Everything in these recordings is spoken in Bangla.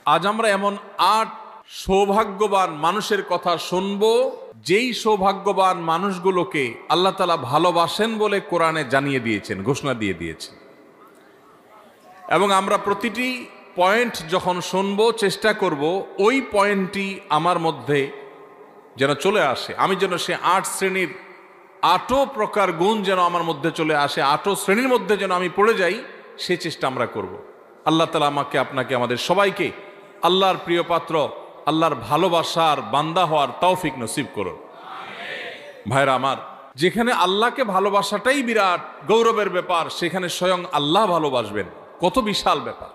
আজ আমরা এমন ৮ সৌভাগ্যবান মানুষের কথা শুনবো, যেই সৌভাগ্যবান মানুষগুলোকে আল্লাহ তাআলা ভালোবাসেন বলে কোরআনে জানিয়ে দিয়েছেন, ঘোষণা দিয়ে দিয়েছেন। এবং আমরা প্রতিটি পয়েন্ট যখন শুনবো চেষ্টা করব ওই পয়েন্টটি আমার মধ্যে যেন চলে আসে, আমি যেন সে ৮ শ্রেণীর ৮ প্রকার গুণ যেন আমার মধ্যে চলে আসে, ৮ শ্রেণীর মধ্যে যেন আমি পড়ে যাই, সে চেষ্টা আমরা করব। আল্লাহ তাআলা আমাকে, আপনাকে, আমাদের সবাইকে আল্লাহর প্রিয় পাত্র, আল্লাহর ভালোবাসার বান্দা হওয়ার তৌফিক নসিব করুন। ভাইরা আমার, যেখানে আল্লাহকে ভালোবাসাটাই বিরাট গৌরবের ব্যাপার, সেখানে স্বয়ং আল্লাহ ভালোবাসবেন, কত বিশাল ব্যাপার।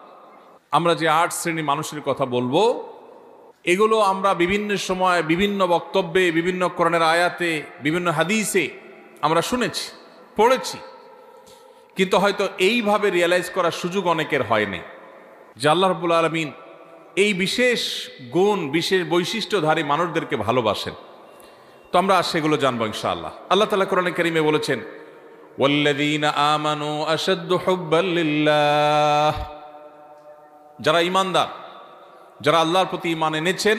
আমরা যে ৮ শ্রেণী মানুষের কথা বলবো, এগুলো আমরা বিভিন্ন সময়, বিভিন্ন বক্তব্যে, বিভিন্ন কোরআনের আয়াতে, বিভিন্ন হাদিসে আমরা শুনেছি, পড়েছি, কিন্তু হয়তো এইভাবে রিয়েলাইজ করার সুযোগ অনেকের হয়নি যে আল্লাহ রাব্বুল আলামিন এই বিশেষ গুণ, বিশেষ বৈশিষ্ট্যধারী মানুষদেরকে ভালোবাসেন। তো আমরা সেগুলো জানবো ইনশাআল্লাহ। আল্লাহ তাআলা কোরআনে কারীমে বলেছেন, ওয়াল্লাযীনা আমানু আশাদ্দু হুব্বাল লিল্লাহ, যারা ঈমানদার, যারা আল্লাহর প্রতি ঈমান এনেছেন,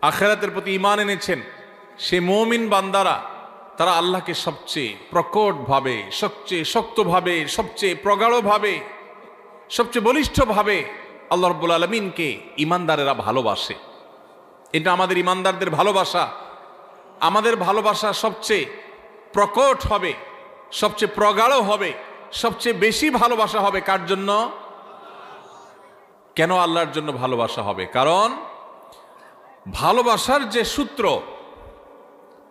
আখিরাতের প্রতি ঈমান এনেছেন, সে মুমিন বান্দারা তারা আল্লাহকে সবচেয়ে প্রকটভাবে, সবচেয়ে শক্তভাবে, সবচেয়ে প্রগাঢ়ভাবে, সবচেয়ে বলিষ্ঠভাবে আল্লাহ রাব্বুল আলামিনকে ঈমানদারেরা ভালোবাসে। এটা আমাদের ঈমানদারদের ভালোবাসা। আমাদের ভালোবাসা সবচেয়ে প্রকট হবে, সবচেয়ে প্রগাঢ় হবে, সবচেয়ে বেশি ভালোবাসা হবে কার জন্য? কেন আল্লাহর জন্য ভালোবাসা হবে? কারণ ভালোবাসার যে সূত্র,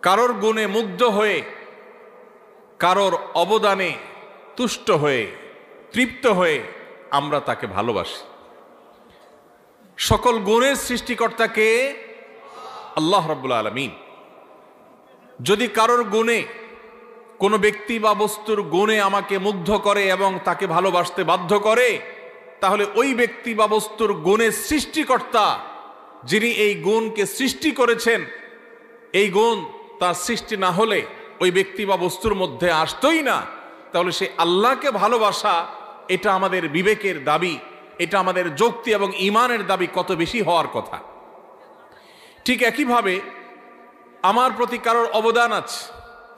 কারোর গুণে মুগ্ধ হয়ে, কারোর অবদানে তুষ্ট হয়ে, তৃপ্ত হয়ে আমরা তাকে ভালোবাসি। সকল গুণের সৃষ্টিকর্তাকে আল্লাহ রাব্বুল আলামিন। যদি কারোর গুণে, কোনো ব্যক্তি বা বস্তুর গুণে আমাকে মুগ্ধ করে এবং তাকে ভালোবাসতে বাধ্য করে, তাহলে ওই ব্যক্তি বা বস্তুর গুণের সৃষ্টিকর্তা, যিনি এই গুণকে সৃষ্টি করেছেন, এই গুণ তার সৃষ্টি না হলে ওই ব্যক্তি বা বস্তুর মধ্যে আসতোই না। তাহলে সে আল্লাহকে ভালোবাসা, এটা আমাদের বিবেকের দাবি, এটা আমাদের যুক্তি এবং ঈমানের দাবি কত বেশি হওয়ার কথা। ঠিক একইভাবে আমার প্রতি কারোর অবদান আছে,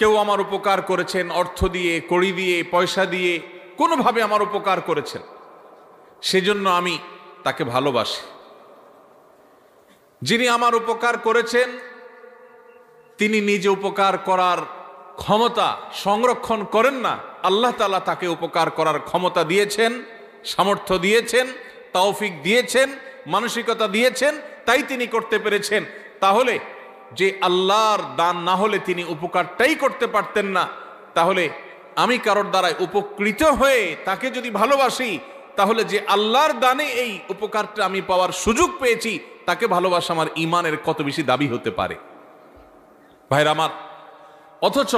কেউ আমার উপকার করেছেন, অর্থ দিয়ে, কড়ি দিয়ে, পয়সা দিয়ে, কোনোভাবে আমার উপকার করেছেন, সেজন্য আমি তাকে ভালোবাসি। যিনি আমার উপকার করেছেন, তিনি নিজে উপকার করার ক্ষমতা সংরক্ষণ করেন না, আল্লাহ তাআলা তাকে উপকার করার ক্ষমতা দিয়েছেন, সামর্থ্য দিয়েছেন, তৌফিক দিয়েছেন, মানসিকতা দিয়েছেন, তাই তিনি করতে পেরেছেন। তাহলে যে আল্লাহর দান না হলে তিনি উপকারটাই করতে পারতেন না, তাহলে আমি কারোর দ্বারাই উপকৃত হয়ে তাকে যদি ভালোবাসি, তাহলে যে আল্লাহর দানে এই উপকারটা আমি পাওয়ার সুযোগ পেয়েছি, তাকে ভালোবাসা আমার ঈমানের কত বেশি দাবি হতে পারে। ভাইরা আমার, অথচ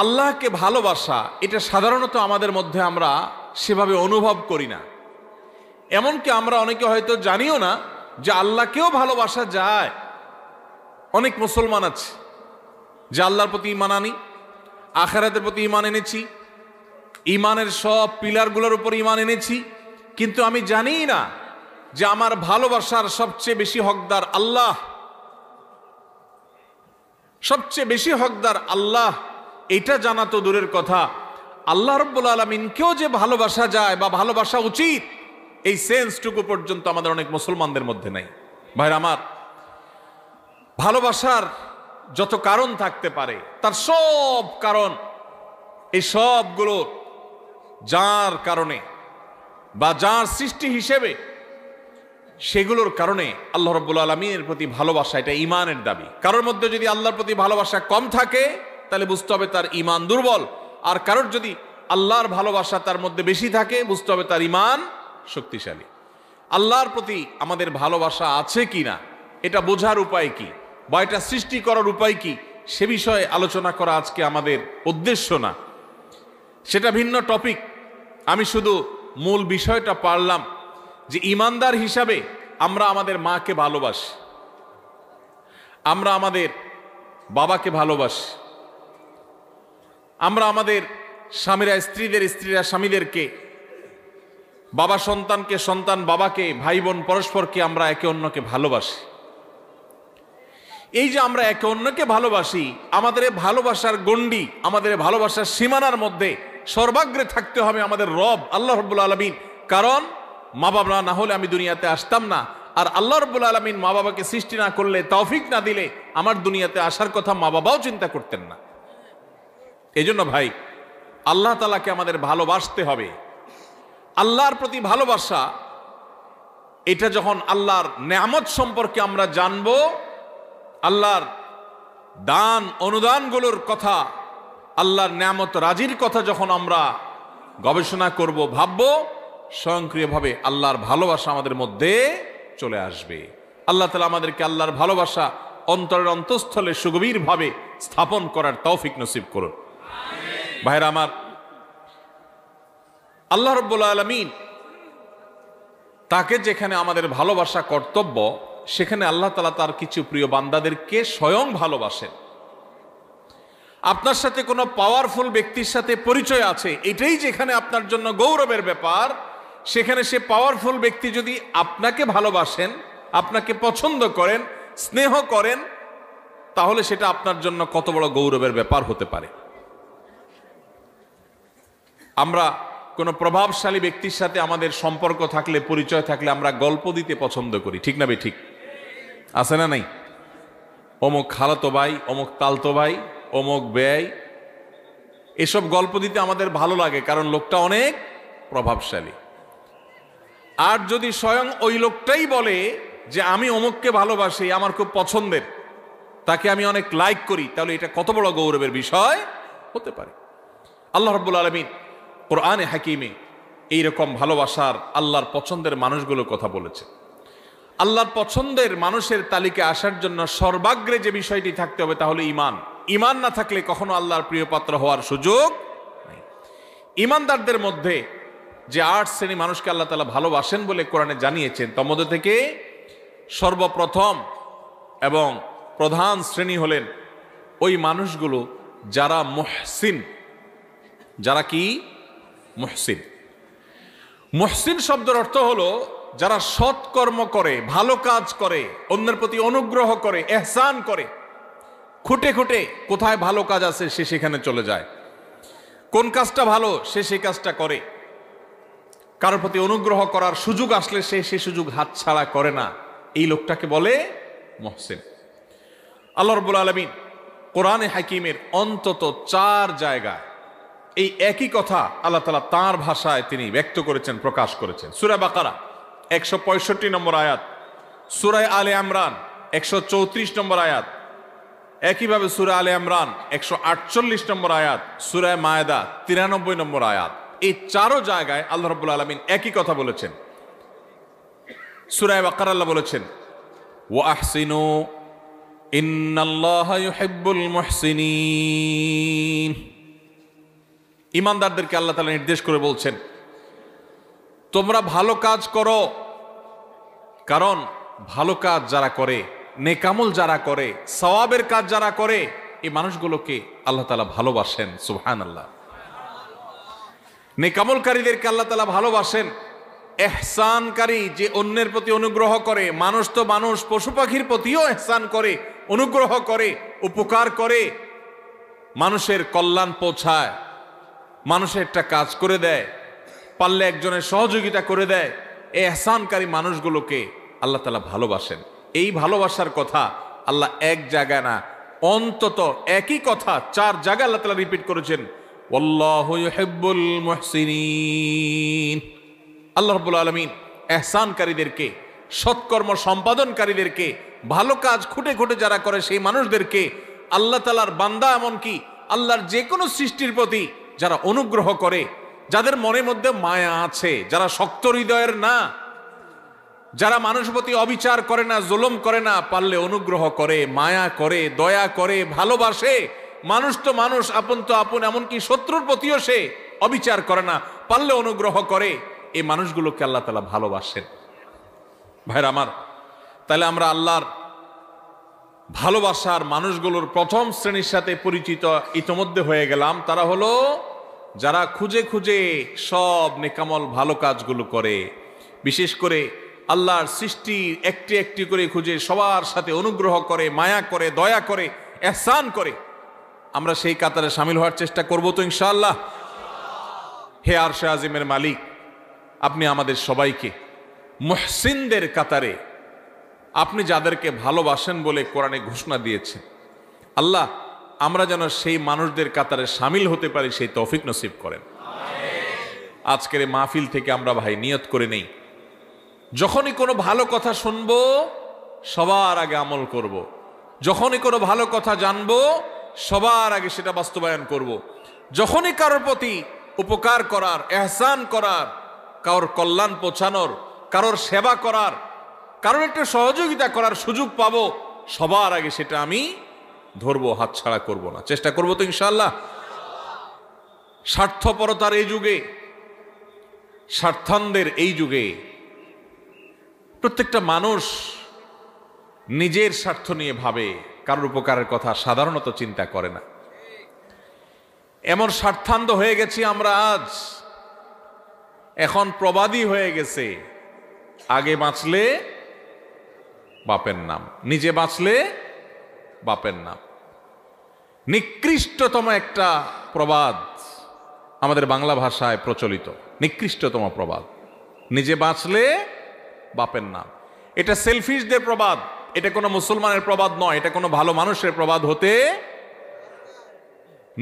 আল্লাহকে ভালোবাসা, এটা সাধারণত আমাদের মধ্যে আমরা সেভাবে অনুভব করি না। এমনকি আমরা অনেকে হয়তো জানিও না যে আল্লাহকেও ভালোবাসা যায়। অনেক মুসলমান আছে যে আল্লাহর প্রতি ঈমান আনি, আখিরাতের প্রতি ঈমান এনেছি, ঈমানের সব পিলারগুলোর উপর ঈমান এনেছি, কিন্তু আমি জানি না যে আমার ভালোবাসার সবচেয়ে বেশি হকদার আল্লাহ, সবচেয়ে বেশি হকদার আল্লাহ। এটা জানা তো দূরের কথা, আল্লাহ রাব্বুল আলামিনকেও যে ভালোবাসা যায় বা ভালোবাসা উচিত, এই সেন্সটুকু পর্যন্ত আমাদের অনেক মুসলমানদের মধ্যে নাই। ভাইরা আমার, ভালোবাসার যত কারণ থাকতে পারে, তার সব কারণ, এই সবগুলো যার কারণে বা যার সৃষ্টি হিসেবে, সেগুলোর কারণে আল্লাহ রাব্বুল আলামিনের প্রতি ভালোবাসা, এটা ঈমানের দাবি। কারোর মধ্যে যদি আল্লাহর প্রতি ভালোবাসা কম থাকে, তাহলে বুঝতে হবে তার ঈমান দুর্বল। আর কারোর যদি আল্লাহর ভালোবাসা তার মধ্যে বেশি থাকে, বুঝতে হবে তার ঈমান শক্তিশালী। আল্লাহর প্রতি আমাদের ভালোবাসা আছে কিনা, এটা বোঝার উপায় কি, বা এটা সৃষ্টি করার উপায় কি, সে বিষয়ে আলোচনা করা আজকে আমাদের উদ্দেশ্য না, সেটা ভিন্ন টপিক। আমি শুধু মূল বিষয়টা পারলাম যে ঈমানদার হিসাবে আমরা আমাদের মাকে ভালোবাসি, আমরা আমাদের বাবাকে ভালোবাসি, আমরা আমাদের স্বামীরা স্ত্রীদের, স্ত্রীরা স্বামীদেরকে বাবা সন্তানকে, সন্তান বাবাকে, ভাই বোন পরস্পরকে আমরা একে অন্যকে ভালোবাসি। এই যে আমরা একে অন্যকে ভালোবাসি, আমাদের ভালোবাসার গণ্ডি, আমাদের ভালোবাসার সীমানার মধ্যে সর্বাগ্রে থাকতে হবে আমাদের রব আল্লাহ রাব্বুল আলামিন। কারণ মা বাবা না হলে আমি দুনিয়াতে আসতাম না, আর আল্লাহ রাব্বুল আলামিন মা বাবাকে সৃষ্টি না করলে, তৌফিক না দিলে আমার দুনিয়াতে আসার কথা মা বাবাও চিন্তা করতেন না। এই জন্য ভাই, আল্লাহ তাআলাকে আমাদের ভালোবাসতে হবে। আল্লাহর প্রতি ভালোবাসা, এটা যখন আল্লাহর নেয়ামত সম্পর্কে আমরা জানবো, আল্লাহর দান অনুদানগুলোর কথা, আল্লাহর নেয়ামত রাজির কথা যখন আমরা গবেষণা করব, ভাববো, স্বয়ংক্রিয়ভাবে আল্লাহর ভালোবাসা আমাদের মধ্যে চলে আসবে। আল্লাহ তাআলা আমাদেরকে আল্লাহর ভালোবাসা অন্তরের অন্তঃস্থলে সুগভীরভাবে স্থাপন করার তৌফিক নসিব করুন। ভাইরা আমার, আল্লাহ রাব্বুল আলামিন তাকে যেখানে আমাদের ভালোবাসা কর্তব্য, সেখানে আল্লাহ তাআলা তার কিছু প্রিয় বান্দাদেরকে স্বয়ং ভালোবাসেন। আপনার সাথে কোনো পাওয়ারফুল ব্যক্তির সাথে পরিচয় আছে, এটাই যেখানে আপনার জন্য গৌরবের ব্যাপার, সেখানে সে পাওয়ারফুল ব্যক্তি যদি আপনাকে ভালোবাসেন, আপনাকে পছন্দ করেন, স্নেহ করেন, তাহলে সেটা আপনার জন্য কত বড় গৌরবের ব্যাপার হতে পারে। আমরা কোনো প্রভাবশালী ব্যক্তির সাথে আমাদের সম্পর্ক থাকলে, পরিচয় থাকলে, আমরা গল্প দিতে পছন্দ করি, ঠিক না ঠিক? আছে না নাই? অমুক খালাতো ভাই, অমুক তালতো ভাই, অমুক ব্যয়, এসব গল্প দিতে আমাদের ভালো লাগে, কারণ লোকটা অনেক প্রভাবশালী। আর যদি স্বয়ং ওই লোকটাই বলে যে আমি অমুককে ভালোবাসি, আমার খুব পছন্দের, তাকে আমি অনেক লাইক করি, তাহলে এটা কত বড় গৌরবের বিষয় হতে পারে। আল্লাহ রাব্বুল আলামিন কোরআনে হাকিমে এইরকম ভালোবাসার, আল্লাহর পছন্দের মানুষগুলোর কথা বলেছে। আল্লাহর পছন্দের মানুষের তালিকায় আসার জন্য সর্বাগ্রে যে বিষয়টি থাকতে হবে, তাহলে ঈমান। ঈমান না থাকলে কখনো আল্লাহর প্রিয় পাত্র হওয়ার সুযোগ নেই। ঈমানদারদের মধ্যে যে 8 শ্রেণী মানুষকে আল্লাহ তাআলা ভালোবাসেন বলে কোরআনে জানিয়েছেন, তার মধ্যে থেকে সর্বপ্রথম এবং প্রধান শ্রেণী হলেন ওই মানুষগুলো যারা মুহসিন। যারা কি? মুহসিন। মুহসিন শব্দের অর্থ হলো যারা সৎকর্ম করে, ভালো কাজ করে, অন্যের প্রতি অনুগ্রহ করে, ইহসান করে। খুঁটে খুঁটে কোথায় ভালো কাজ আছে সে সেখানে চলে যায়, কোন কাজটা ভালো সে সেই কাজটা করে, কারোর প্রতি অনুগ্রহ করার সুযোগ আসলে সে সেই সুযোগ হাতছাড়া করে না। এই লোকটাকে বলে মুহসিন। আল্লাহ রাব্বুল আলামিন কোরআনে হাকিমের অন্তত 4 জায়গায় এই একই কথা আল্লাহ তাআলা তাঁর ভাষায় তিনি ব্যক্ত করেছেন, প্রকাশ করেছেন। সূরা বাকারা 165 নম্বর আয়াত, সূরা আলে ইমরান 134 নম্বর আয়াত, একইভাবে সূরা আলে ইমরান 148 নম্বর আয়াত, সূরা মায়েদা 93 নম্বর আয়াত। এই 4 জায়গায় আল্লাহ রাব্বুল আলামিন একই কথা বলেছেন। সূরা বাকারা আল্লাহ বলেছেন, ওয়া আহসিনু ইন্নাল্লাহা ইউহিব্বুল মুহসিনিন। ঈমানদারদেরকে আল্লাহ তাআলা নির্দেশ করে বলছেন, তোমরা ভালো কাজ করো, কারণ ভালো কাজ যারা করে, নেকামল যারা করে, সওয়াবের কাজ যারা করে, এই মানুষগুলোকে আল্লাহ তাআলা ভালোবাসেন। সুবহানাল্লাহ। নেকামলকারীদেরকে আল্লাহ তাআলা ভালোবাসেন। ইহসানকারী, যে অন্যের প্রতি অনুগ্রহ করে, মানুষ তো মানুষ, পশু পাখির প্রতিও ইহসান করে, অনুগ্রহ করে, উপকার করে, মানুষের কল্যাণ পৌঁছায়, মানুষের একটা কাজ করে দেয়, পারলে একজনের সহযোগিতা করে দেয়, এই ইহসানকারী মানুষগুলোকে আল্লাহ তাআলা ভালোবাসেন। এই ভালোবাসার কথা আল্লাহ এক জায়গায় না, অন্তত একই কথা 4 জায়গায় আল্লাহ তাআলা রিপিট করেছেন, ওয়াল্লাহু ইউহিব্বুল মুহসিনিন। আল্লাহ রাব্বুল আলামিন ইহসানকারীদেরকে, সৎকর্ম সম্পাদনকারীদেরকে, ভালো কাজ খুঁটে খুঁটে যারা করে সেই মানুষদেরকে আল্লাহ তাআলার বান্দা, এমনকি আল্লাহর যে কোনো সৃষ্টির প্রতি যারা অনুগ্রহ করে, যাদের মনের মধ্যে মায়া আছে, যারা শক্ত হৃদয়ের না, যারা মানুষের প্রতি অবিচার করে না, জুলুম করে না, পারলে অনুগ্রহ করে, মায়া করে, দয়া করে, ভালোবাসে। মানুষ তো মানুষ, আপন তো আপন, এমনকি শত্রুর প্রতিও সে অবিচার করে না, পারলে অনুগ্রহ করে। এই মানুষগুলোকে আল্লাহ তাআলা ভালোবাসেন। ভাইরা আমার, তাহলে আমরা আল্লাহর ভালোবাসার মানুষগুলোর প্রথম শ্রেণীর সাথে পরিচিত ইতোমধ্যে হয়ে গেলাম। তারা হলো যারা খুঁজে খুঁজে সব নেকামল ভালো কাজগুলো করে, বিশেষ করে আল্লাহর সৃষ্টি একটি একটি করে খুঁজে সবার সাথে অনুগ্রহ করে, মায়া করে, দয়া করে, ইহসান করে, আমরা সেই কাতারে শামিল হওয়ার চেষ্টা করব তো ইনশাআল্লাহ। হে আরশে আজিমের মালিক, আপনি আমাদের সবাইকে মুহসিনদের কাতারে, আপনি যাদেরকে ভালোবাসেন বলে কোরআনে ঘোষণা দিয়েছেন, আল্লাহ আমরা যেন সেই মানুষদের কাতারে শামিল হতে পারি সেই তৌফিক নসিব করেন। আজকের এই মাহফিল থেকে আমরা ভাই নিয়ত করে নেই, যখনই কোনো ভালো কথা শুনবো সবার আগে আমল করব। যখনই কোনো ভালো কথা জানবো সবার আগে সেটা বাস্তবায়ন করব। যখনই কারোর প্রতি উপকার করার, ইহসান করার, কারোর কল্যাণ পৌঁছানোর, কারোর সেবা করার, কারোর একটু সহযোগিতা করার সুযোগ পাবো, সবার আগে সেটা আমি ধরবো, হাতছাড়া করব না, চেষ্টা করবো তো ইনশাআল্লাহ। স্বার্থপরতার এই যুগে, স্বার্থান্ধের এই যুগে প্রত্যেকটা মানুষ নিজের স্বার্থ নিয়ে ভাবে, কারোর উপকারের কথা সাধারণত চিন্তা করে না। এমন স্বার্থান্ধ হয়ে গেছি আমরা আজ, এখন প্রবাদী হয়ে গেছে, আগে বাঁচলে বাপের নাম, নিজে বাঁচলে বাপের নাম। নিকৃষ্টতম একটা প্রবাদ আমাদের বাংলা ভাষায় প্রচলিত, নিকৃষ্টতম প্রবাদ, নিজে বাঁচলে বাপের নাম। এটা সেলফিশদের প্রবাদ, এটা কোনো মুসলমানের প্রবাদ নয়, এটা কোনো ভালো মানুষের প্রবাদ হতে।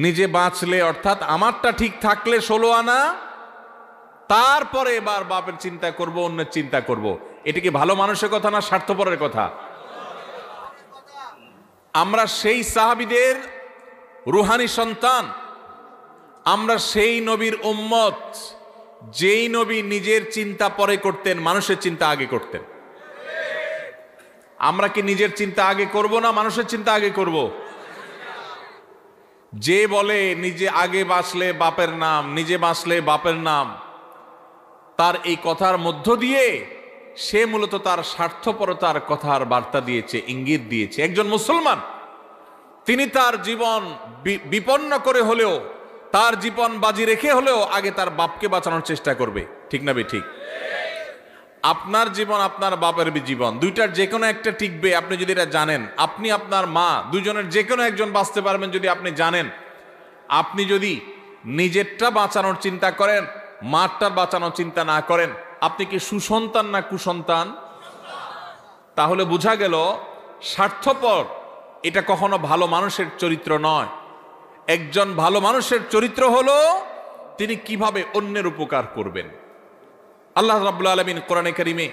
নিজে বাঁচলে অর্থাৎ আমারটা ঠিক থাকলে 16 আনা, তারপরে এবার বাপের চিন্তা করব, অন্যের চিন্তা করব। এটা কি ভালো মানুষের কথা না স্বার্থপরের কথা? আমরা সেই সাহাবীদের রুহানি সন্তান, আমরা সেই নবীর উম্মত যেই নবী নিজের চিন্তা পরে করতেন, মানুষের চিন্তা আগে করতেন। আমরা কি নিজের চিন্তা আগে করব না মানুষের চিন্তা আগে করব? যে বলে নিজে আগে বাঁচলে বাপের নাম, নিজে বাঁচলে বাপের নাম, তার এই কথার মধ্য দিয়ে সে মূলত তার স্বার্থপরতার কথার বার্তা দিয়েছে, ইঙ্গিত দিয়েছে। একজন মুসলমান তিনি তার জীবন বিপন্ন করে হলেও, তার জীবন বাজি রেখে হলেও আগে তার বাপকে বাঁচানোর চেষ্টা করবে, ঠিক না ঠিক? আপনার জীবন আপনার বাপের জীবন, দুইটার যে কোনো একটা টিকবে আপনি যদি এটা জানেন। আপনি আপনার মা, দুজনের যে কোনো একজন বাঁচতে পারবেন যদি আপনি জানেন। আপনি যদি নিজেরটা বাঁচানোর চিন্তা করেন, মারটার বাঁচানোর চিন্তা না করেন, আপনি কি সুসন্তান না কুসন্তান? তাহলে বোঝা গেল স্বার্থপর এটা কখনো ভালো মানুষের চরিত্র নয়। একজন ভালো মানুষের চরিত্র হলো তিনি কিভাবে অন্যের উপকার করবেন। আল্লাহ রাব্বুল আলামিন কোরআনে কারিমে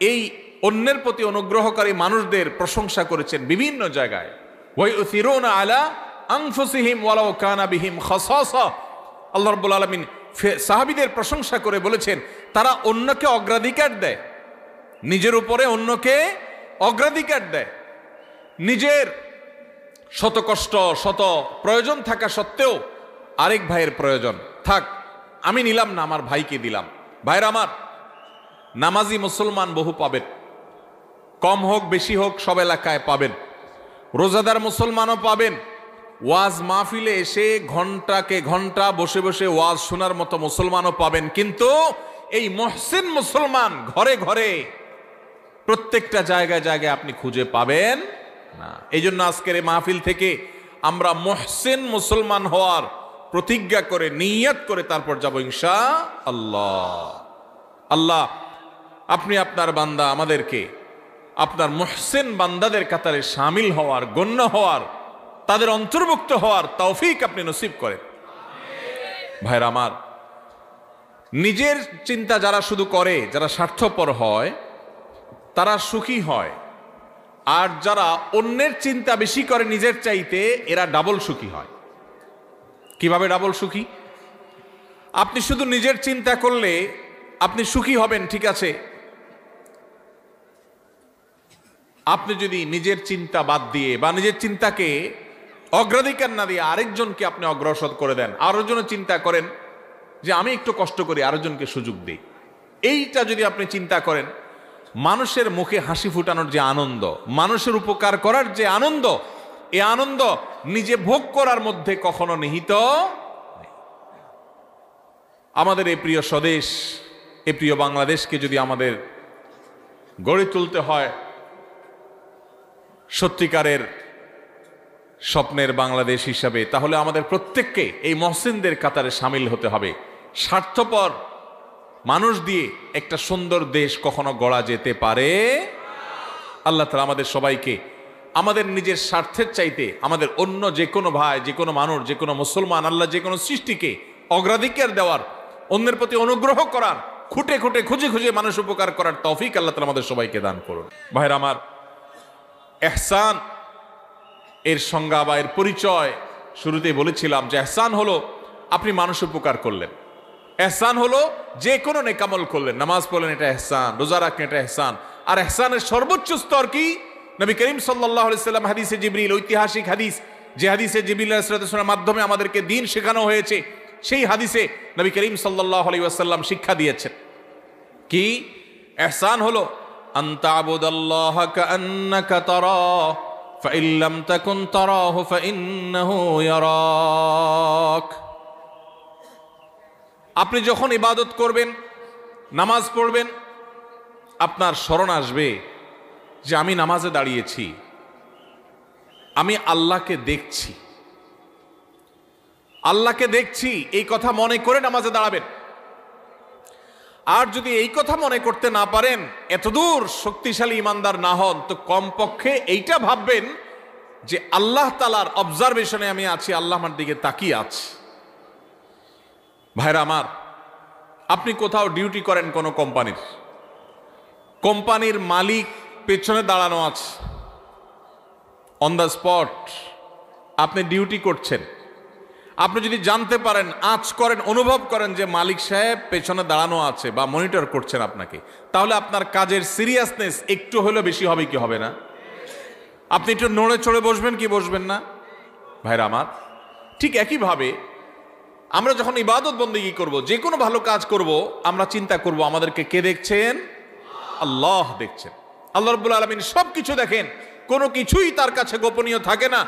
এই অন্যের প্রতি অনুগ্রহকারী মানুষদের প্রশংসা করেছেন বিভিন্ন জায়গায়। ওয়ায়ুসিরুনা আলা আনফুসিহিম ওয়ালাউ কানা বিহিম খাসাসা। আল্লাহ রাব্বুল আলামিন সাহাবীদের প্রশংসা করে বলেছেন তারা অন্যকে অগ্রাধিকার দেয়, নিজের উপরে অন্যকে অগ্রাধিকার দেয়। নিজের শত কষ্ট, শত প্রয়োজন থাকা সত্ত্বেও আরেক ভাইয়ের প্রয়োজন থাক, আমি নিলাম না, আমার ভাইকে দিলাম। ভাইয়ের আমার, নামাজি মুসলমান বহু পাবেন, কম হোক বেশি হোক সব এলাকায় পাবেন। রোজাদার মুসলমানও পাবেন। ওয়াজ মাহফিলে এসে ঘন্টাকে ঘন্টা বসে বসে ওয়াজ শোনার মতো মুসলমানও পাবেন। কিন্তু এই মুহসিন মুসলমান ঘরে ঘরে প্রত্যেকটা জায়গায় জায়গায় আপনি খুঁজে পাবেন না। এই জন্য আজকের এই মাহফিল থেকে আমরা মুহসিন মুসলমান হওয়ার প্রতিজ্ঞা করে, নিয়ত করে তারপর যাব ইনশাআল্লাহ। আল্লাহ আপনি আপনার বান্দা আমাদেরকে আপনার মুহসিন বান্দাদের কাতারে শামিল হওয়ার, গণ্য হওয়ার, তাদের অন্তর্ভুক্ত হওয়ার তৌফিক আপনি নসিব করেন। ভাইরা আমার, নিজের চিন্তা যারা শুধু করে, যারা স্বার্থপর হয় তারা সুখী হয়, আর যারা অন্যের চিন্তা বেশি করে নিজের চাইতে, এরা ডাবল সুখী হয়। কিভাবে ডাবল সুখী? আপনি শুধু নিজের চিন্তা করলে আপনি সুখী হবেন, ঠিক আছে। আপনি যদি নিজের চিন্তা বাদ দিয়ে বা নিজের চিন্তাকে অগ্রাধিকার না দিয়ে আরেকজনকে আপনি অগ্রসর করে দেন, আরেকজনের চিন্তা করেন যে আমি একটু কষ্ট করি, আরেকজনকে সুযোগ দিই, এইটা যদি আপনি চিন্তা করেন, মানুষের মুখে হাসি ফুটানোর যে আনন্দ, মানুষের উপকার করার যে আনন্দ, এই আনন্দ নিজে ভোগ করার মধ্যে কখনো নিহিত। আমাদের এই প্রিয় স্বদেশ, এই প্রিয় বাংলাদেশকে যদি আমাদের গড়ে তুলতে হয় সত্যিকারের স্বপ্নের বাংলাদেশ হিসাবে, তাহলে আমাদের প্রত্যেককে এই মহসিনদের কাতারে সামিল হতে হবে। স্বার্থপর মানুষ দিয়ে একটা সুন্দর দেশ কখনো গড়া যেতে পারে? আল্লাহ তাআলা আমাদের সবাইকে আমাদের নিজের স্বার্থের চাইতে আমাদের অন্য যে কোনো ভাই, যে কোনো মানুষ, যে কোনো মুসলমান, আল্লাহ যে কোনো সৃষ্টিকে অগ্রাধিকার দেওয়ার, অন্যের প্রতি অনুগ্রহ করার, খুঁটে খুঁটে খুঁজে খুঁজে মানুষ উপকার করার তৌফিক আল্লাহ তাআলা আমাদের সবাইকে দান করুন। ভাইরা আমার, ইহসান এর সংজ্ঞা বা এর পরিচয় শুরুতেই বলেছিলাম যে ইহসান হলো আপনি মানুষ উপকার করলেন। ইহসান হলো যে কোনো নেকামল করলেন, নামাজ পড়লেন, এটা ইহসান, রোজা রাখলেন, এটা ইহসান। আর ইহসানের সর্বোচ্চ স্তর কি? নবী করিম সাল্লাল্লাহু আলাইহি সাল্লাম হাদিসে জিবরিল, ঐতিহাসিক হাদিস, যে হাদিসে জিবরিল আলাইহিস সালামের মাধ্যমে আমাদেরকে দ্বীন শেখানো হয়েছে, সেই হাদিসে নবী করিম সাল্লাল্লাহু আলাইহি ওয়াসাল্লাম শিক্ষা দিয়েছেন কি? ইহসান হলো আনতা আবুদাল্লাহা কাআন্নাকা তারাহু ফাইন লাম তাকুন তারাহু ফাইন্নাহু ইয়ারাক। আপনি যখন ইবাদত করবেন, নামাজ পড়বেন, আপনার স্মরণ আসবে যে আমি নামাজে দাঁড়িয়েছি, আমি আল্লাহকে দেখছি, আল্লাহকে দেখছি, এই কথা মনে করে নামাজে দাঁড়াবেন। আর যদি এই কথা মনে করতে না পারেন, এতদূর শক্তিশালী ইমানদার না হন, তো কমপক্ষে এইটা ভাববেন যে আল্লাহ তাআলার অবজারভেশনে আমি আছি, আল্লাহ আমার দিকে তাকিয়ে আছে। ভাইরা আমার, আপনি কোথাও ডিউটি করেন কোনো কোম্পানির মালিক পেছনে দাঁড়ানো আছে, অন দ্য স্পট আপনি ডিউটি করছেন। আপনি যদি জানতে পারেন, আঁচ করেন, অনুভব করেন যে মালিক সাহেব পেছনে দাঁড়ানো আছে বা মনিটর করছেন আপনাকে, তাহলে আপনার কাজের সিরিয়াসনেস একটু হলেও বেশি হবে কি হবে না? আপনি একটু নড়ে চড়ে বসবেন কি বসবেন না? ভাইরা আমার, ঠিক একইভাবে আমরা যখন ইবাদত বন্দেগী করব, যে কোনো ভালো কাজ করব, আমরা চিন্তা করব আমাদেরকে কে দেখছেন? আল্লাহ দেখছেন। আল্লাহ রাব্বুল আলামিন সবকিছু দেখেন, কোনো কিছুই তার কাছে গোপনীয় থাকে না।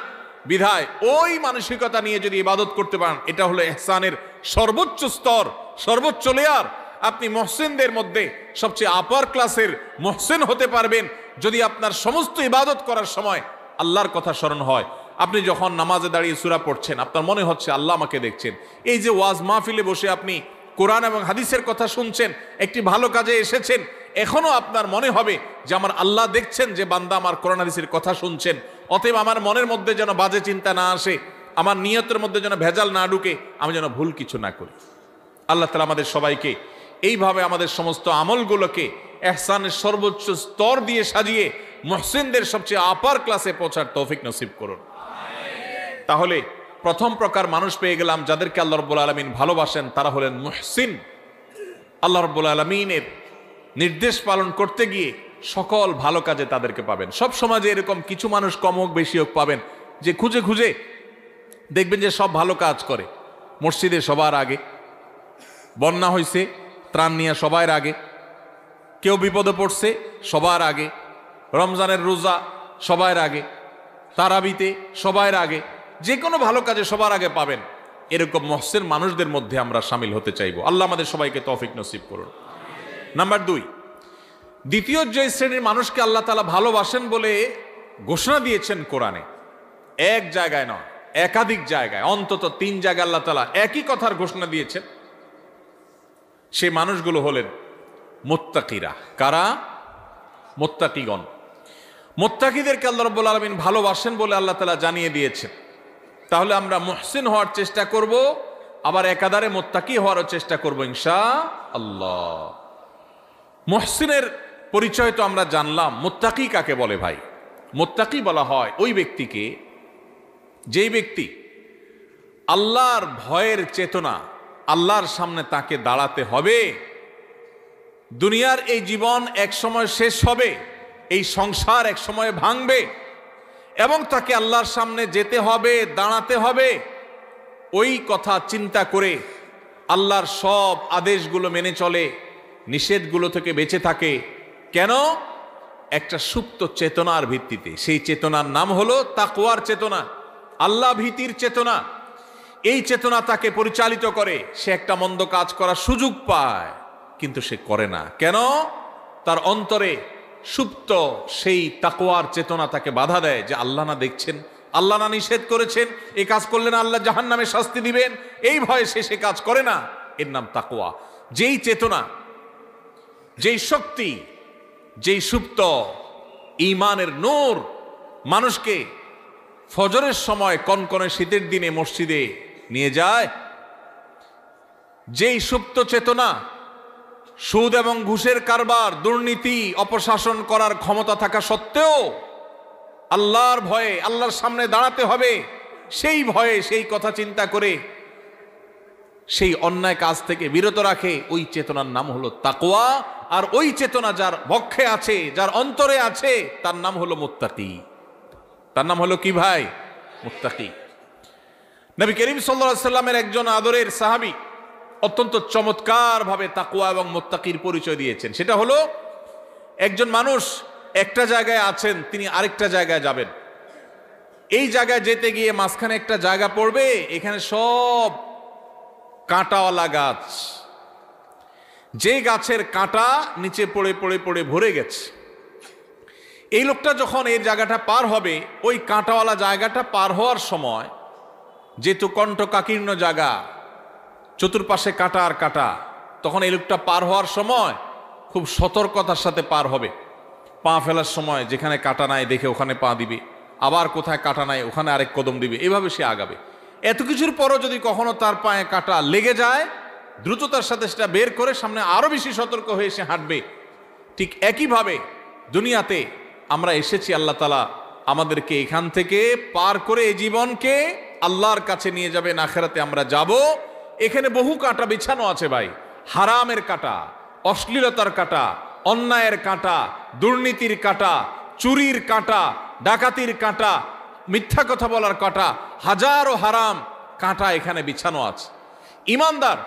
বিধায় ওই মানসিকতা নিয়ে যদি ইবাদত করতে পারেন, এটা হলো ইহসানের সর্বোচ্চ স্তর, সর্বোচ্চ লেয়ার। আপনি মুহসিনদের মধ্যে সবচেয়ে আপার ক্লাসের মুহসিন হতে পারবেন যদি আপনার সমস্ত ইবাদত করার সময় আল্লাহর কথা স্মরণ হয়। আপনি যখন নামাজে দাঁড়িয়ে সূরা পড়ছেন, আপনার মনে হচ্ছে আল্লাহ আমাকে দেখছেন। এই যে ওয়াজ মাহফিলে বসে আপনি কোরআন এবং হাদিসের কথা শুনছেন, একটি ভালো কাজে এসেছেন, এখনো আপনার মনে হবে যে আমার আল্লাহ দেখছেন যে বান্দা আমার কোরআন হাদিসের কথা শুনছেন। অতএব আমার মনের মধ্যে যেন বাজে চিন্তা না আসে, আমার নিয়তের মধ্যে যেন ভেজাল না ঢুকে, আমি যেন ভুল কিছু না করি। আল্লাহ তাআলা আমাদের সবাইকে এইভাবে আমাদের সমস্ত আমলগুলোকে ইহসানের সর্বোচ্চ স্তর দিয়ে সাজিয়ে মুহসিনদের সবচেয়ে আপার ক্লাসে পৌঁছার তৌফিক নসিব করুন। তাহলে প্রথম প্রকার মানুষ পেয়ে গেলাম যাদেরকে আল্লাহ রাব্বুল আলামিন ভালোবাসেন, তারা হলেন মুহসিন। আল্লাহ রাব্বুল আলামিনের নির্দেশ পালন করতে গিয়ে সকল ভালো কাজে তাদেরকে পাবেন। সব সমাজে এরকম কিছু মানুষ কম হোক বেশি হোক পাবেন, যে খুঁজে খুঁজে দেখবেন যে সব ভালো কাজ করে। মসজিদে সবার আগে, বন্যা হয়েছে ত্রাণ নিয়ে সবার আগে, কেউ বিপদে পড়ছে সবার আগে, রমজানের রোজা সবার আগে, তারাবিতে সবার আগে, যে কোনো ভালো কাজে সবার আগে পাবেন। এরকম মুহসিন মানুষদের মধ্যে আমরা শামিল হতে চাইব। আল্লাহ আমাদের সবাইকে তৌফিক নসিব করুন। নাম্বার 2, দ্বিতীয় যে শ্রেণীর মানুষকে আল্লাহ তাআলা ভালোবাসেন বলে ঘোষণা দিয়েছেন কোরআনে, এক জায়গায় নয়, একাধিক জায়গায়, অন্তত 3 জায়গায় আল্লাহ তাআলা একই কথার ঘোষণা দিয়েছেন। সেই মানুষগুলো হলেন মুত্তাকিরা। কারা? মুত্তাকিগণ। মুত্তাকিদেরকে আল্লাহ রাব্বুল আলামিন ভালোবাসেন বলে আল্লাহ তাআলা জানিয়ে দিয়েছেন। তাহলে আমরা মুহসিন হওয়ার চেষ্টা করব, আবার একাধারে মুত্তাকি হওয়ারও চেষ্টা করব ইনশাআল্লাহ। মুহসিনের পরিচয় তো আমরা জানলাম। মুত্তাকি কাকে বলে ভাই? মুত্তাকি বলা হয় ওই ব্যক্তিকে, যেই ব্যক্তি আল্লাহর ভয়ের চেতনা, আল্লাহর সামনে তাকে দাঁড়াতে হবে। দুনিয়ার এই জীবন এক সময় শেষ হবে, এই সংসার এক সময় ভাঙবে এবং তাকে আল্লাহর সামনে যেতে হবে, দাঁড়াতে হবে। ওই কথা চিন্তা করে আল্লাহর সব আদেশগুলো মেনে চলে, নিষেধগুলো থেকে বেঁচে থাকে। কেন? একটা সুপ্ত চেতনার ভিত্তিতে। সেই চেতনার নাম হলো তাকওয়ার চেতনা, আল্লাহ ভীতির চেতনা। এই চেতনা তাকে পরিচালিত করে, সে একটা মন্দ কাজ করার সুযোগ পায় কিন্তু সে করে না। কেন? তার অন্তরে সুপ্ত সেই তাকওয়ার চেতনা তাকে বাধা দেয় যে আল্লাহ না দেখছেন, আল্লাহ না নিষেধ করেছেন, এই কাজ করলে না আল্লাহ জাহান্নামে শাস্তি দিবেন, এই ভয়ে সে কাজ করে না। এর নাম তাকওয়া। যেই চেতনা, যেই শক্তি, যেই সুপ্ত ঈমানের নূর মানুষকে ফজরের সময় কনকনে শীতের দিনে মসজিদে নিয়ে যায়, যেই সুপ্ত চেতনা সুদ এবং ঘুষের কারবার, দুর্নীতি, অপশাসন করার ক্ষমতা থাকা সত্ত্বেও আল্লাহর ভয়ে আল্লাহর সামনে দাঁড়াতে হবে, সেই ভয়ে সেই কথা চিন্তা করে সেই অন্যায় কাজ থেকে বিরত রাখে, ওই চেতনার নাম হলো তাকওয়া। আর ওই চেতনা যার বক্ষে আছে, যার অন্তরে আছে, তার নাম হলো মুত্তাকি। তার নাম হলো কি ভাই? মুত্তাকি। নবী করিম সাল্লাল্লাহু আলাইহি সাল্লামের একজন আদরের সাহাবী অত্যন্ত চমৎকার ভাবে তাকওয়া এবং মুত্তাকির পরিচয় দিয়েছেন। সেটা হলো, একজন মানুষ একটা জায়গায় আছেন, তিনি আরেকটা জায়গায় যাবেন। এই জায়গায় যেতে গিয়ে মাঝখানে একটা জায়গা পড়বে, এখানে সব কাঁটাওয়ালা গাছ, যে গাছের কাঁটা নিচে পড়ে পড়ে পড়ে ভরে গেছে। এই লোকটা যখন এই জায়গাটা পার হবে, ওই কাঁটাওয়ালা জায়গাটা পার হওয়ার সময়, যেহেতু কণ্ঠকাকীর্ণ জায়গা, চতুর্পাশে কাঁটা আর কাঁটা, তখন এই লোকটা পার হওয়ার সময় খুব সতর্কতার সাথে পার হবে। পা ফেলার সময় যেখানে কাঁটা নাই দেখে ওখানে পা দিবে, আবার কোথায় কাঁটা নাই ওখানে আরেক কদম দিবে, এভাবে সে আগাবে। এত কিছুর পরও যদি কখনো তার পায়ে কাঁটা লেগে যায়, দ্রুততার সাথে সেটা বের করে সামনে আরো বেশি সতর্ক হয়ে সে হাঁটবে। ঠিক একইভাবে দুনিয়াতে আমরা এসেছি, আল্লাহ তাআলা আমাদেরকে এখান থেকে পার করে এই জীবনকে আল্লাহর কাছে নিয়ে যাবেন, আখিরাতে আমরা যাব। এখানে বহু কাঁটা বিছানো আছে ভাই, হারামের কাঁটা, অশ্লীলতার কাঁটা, অন্যায়ের কাঁটা, দুর্নীতির কাঁটা, চুরির কাঁটা, ডাকাতির কাঁটা, মিথ্যা কথা বলার কাঁটা, হাজারো হারাম কাঁটা এখানে বিছানো আছে। ঈমানদার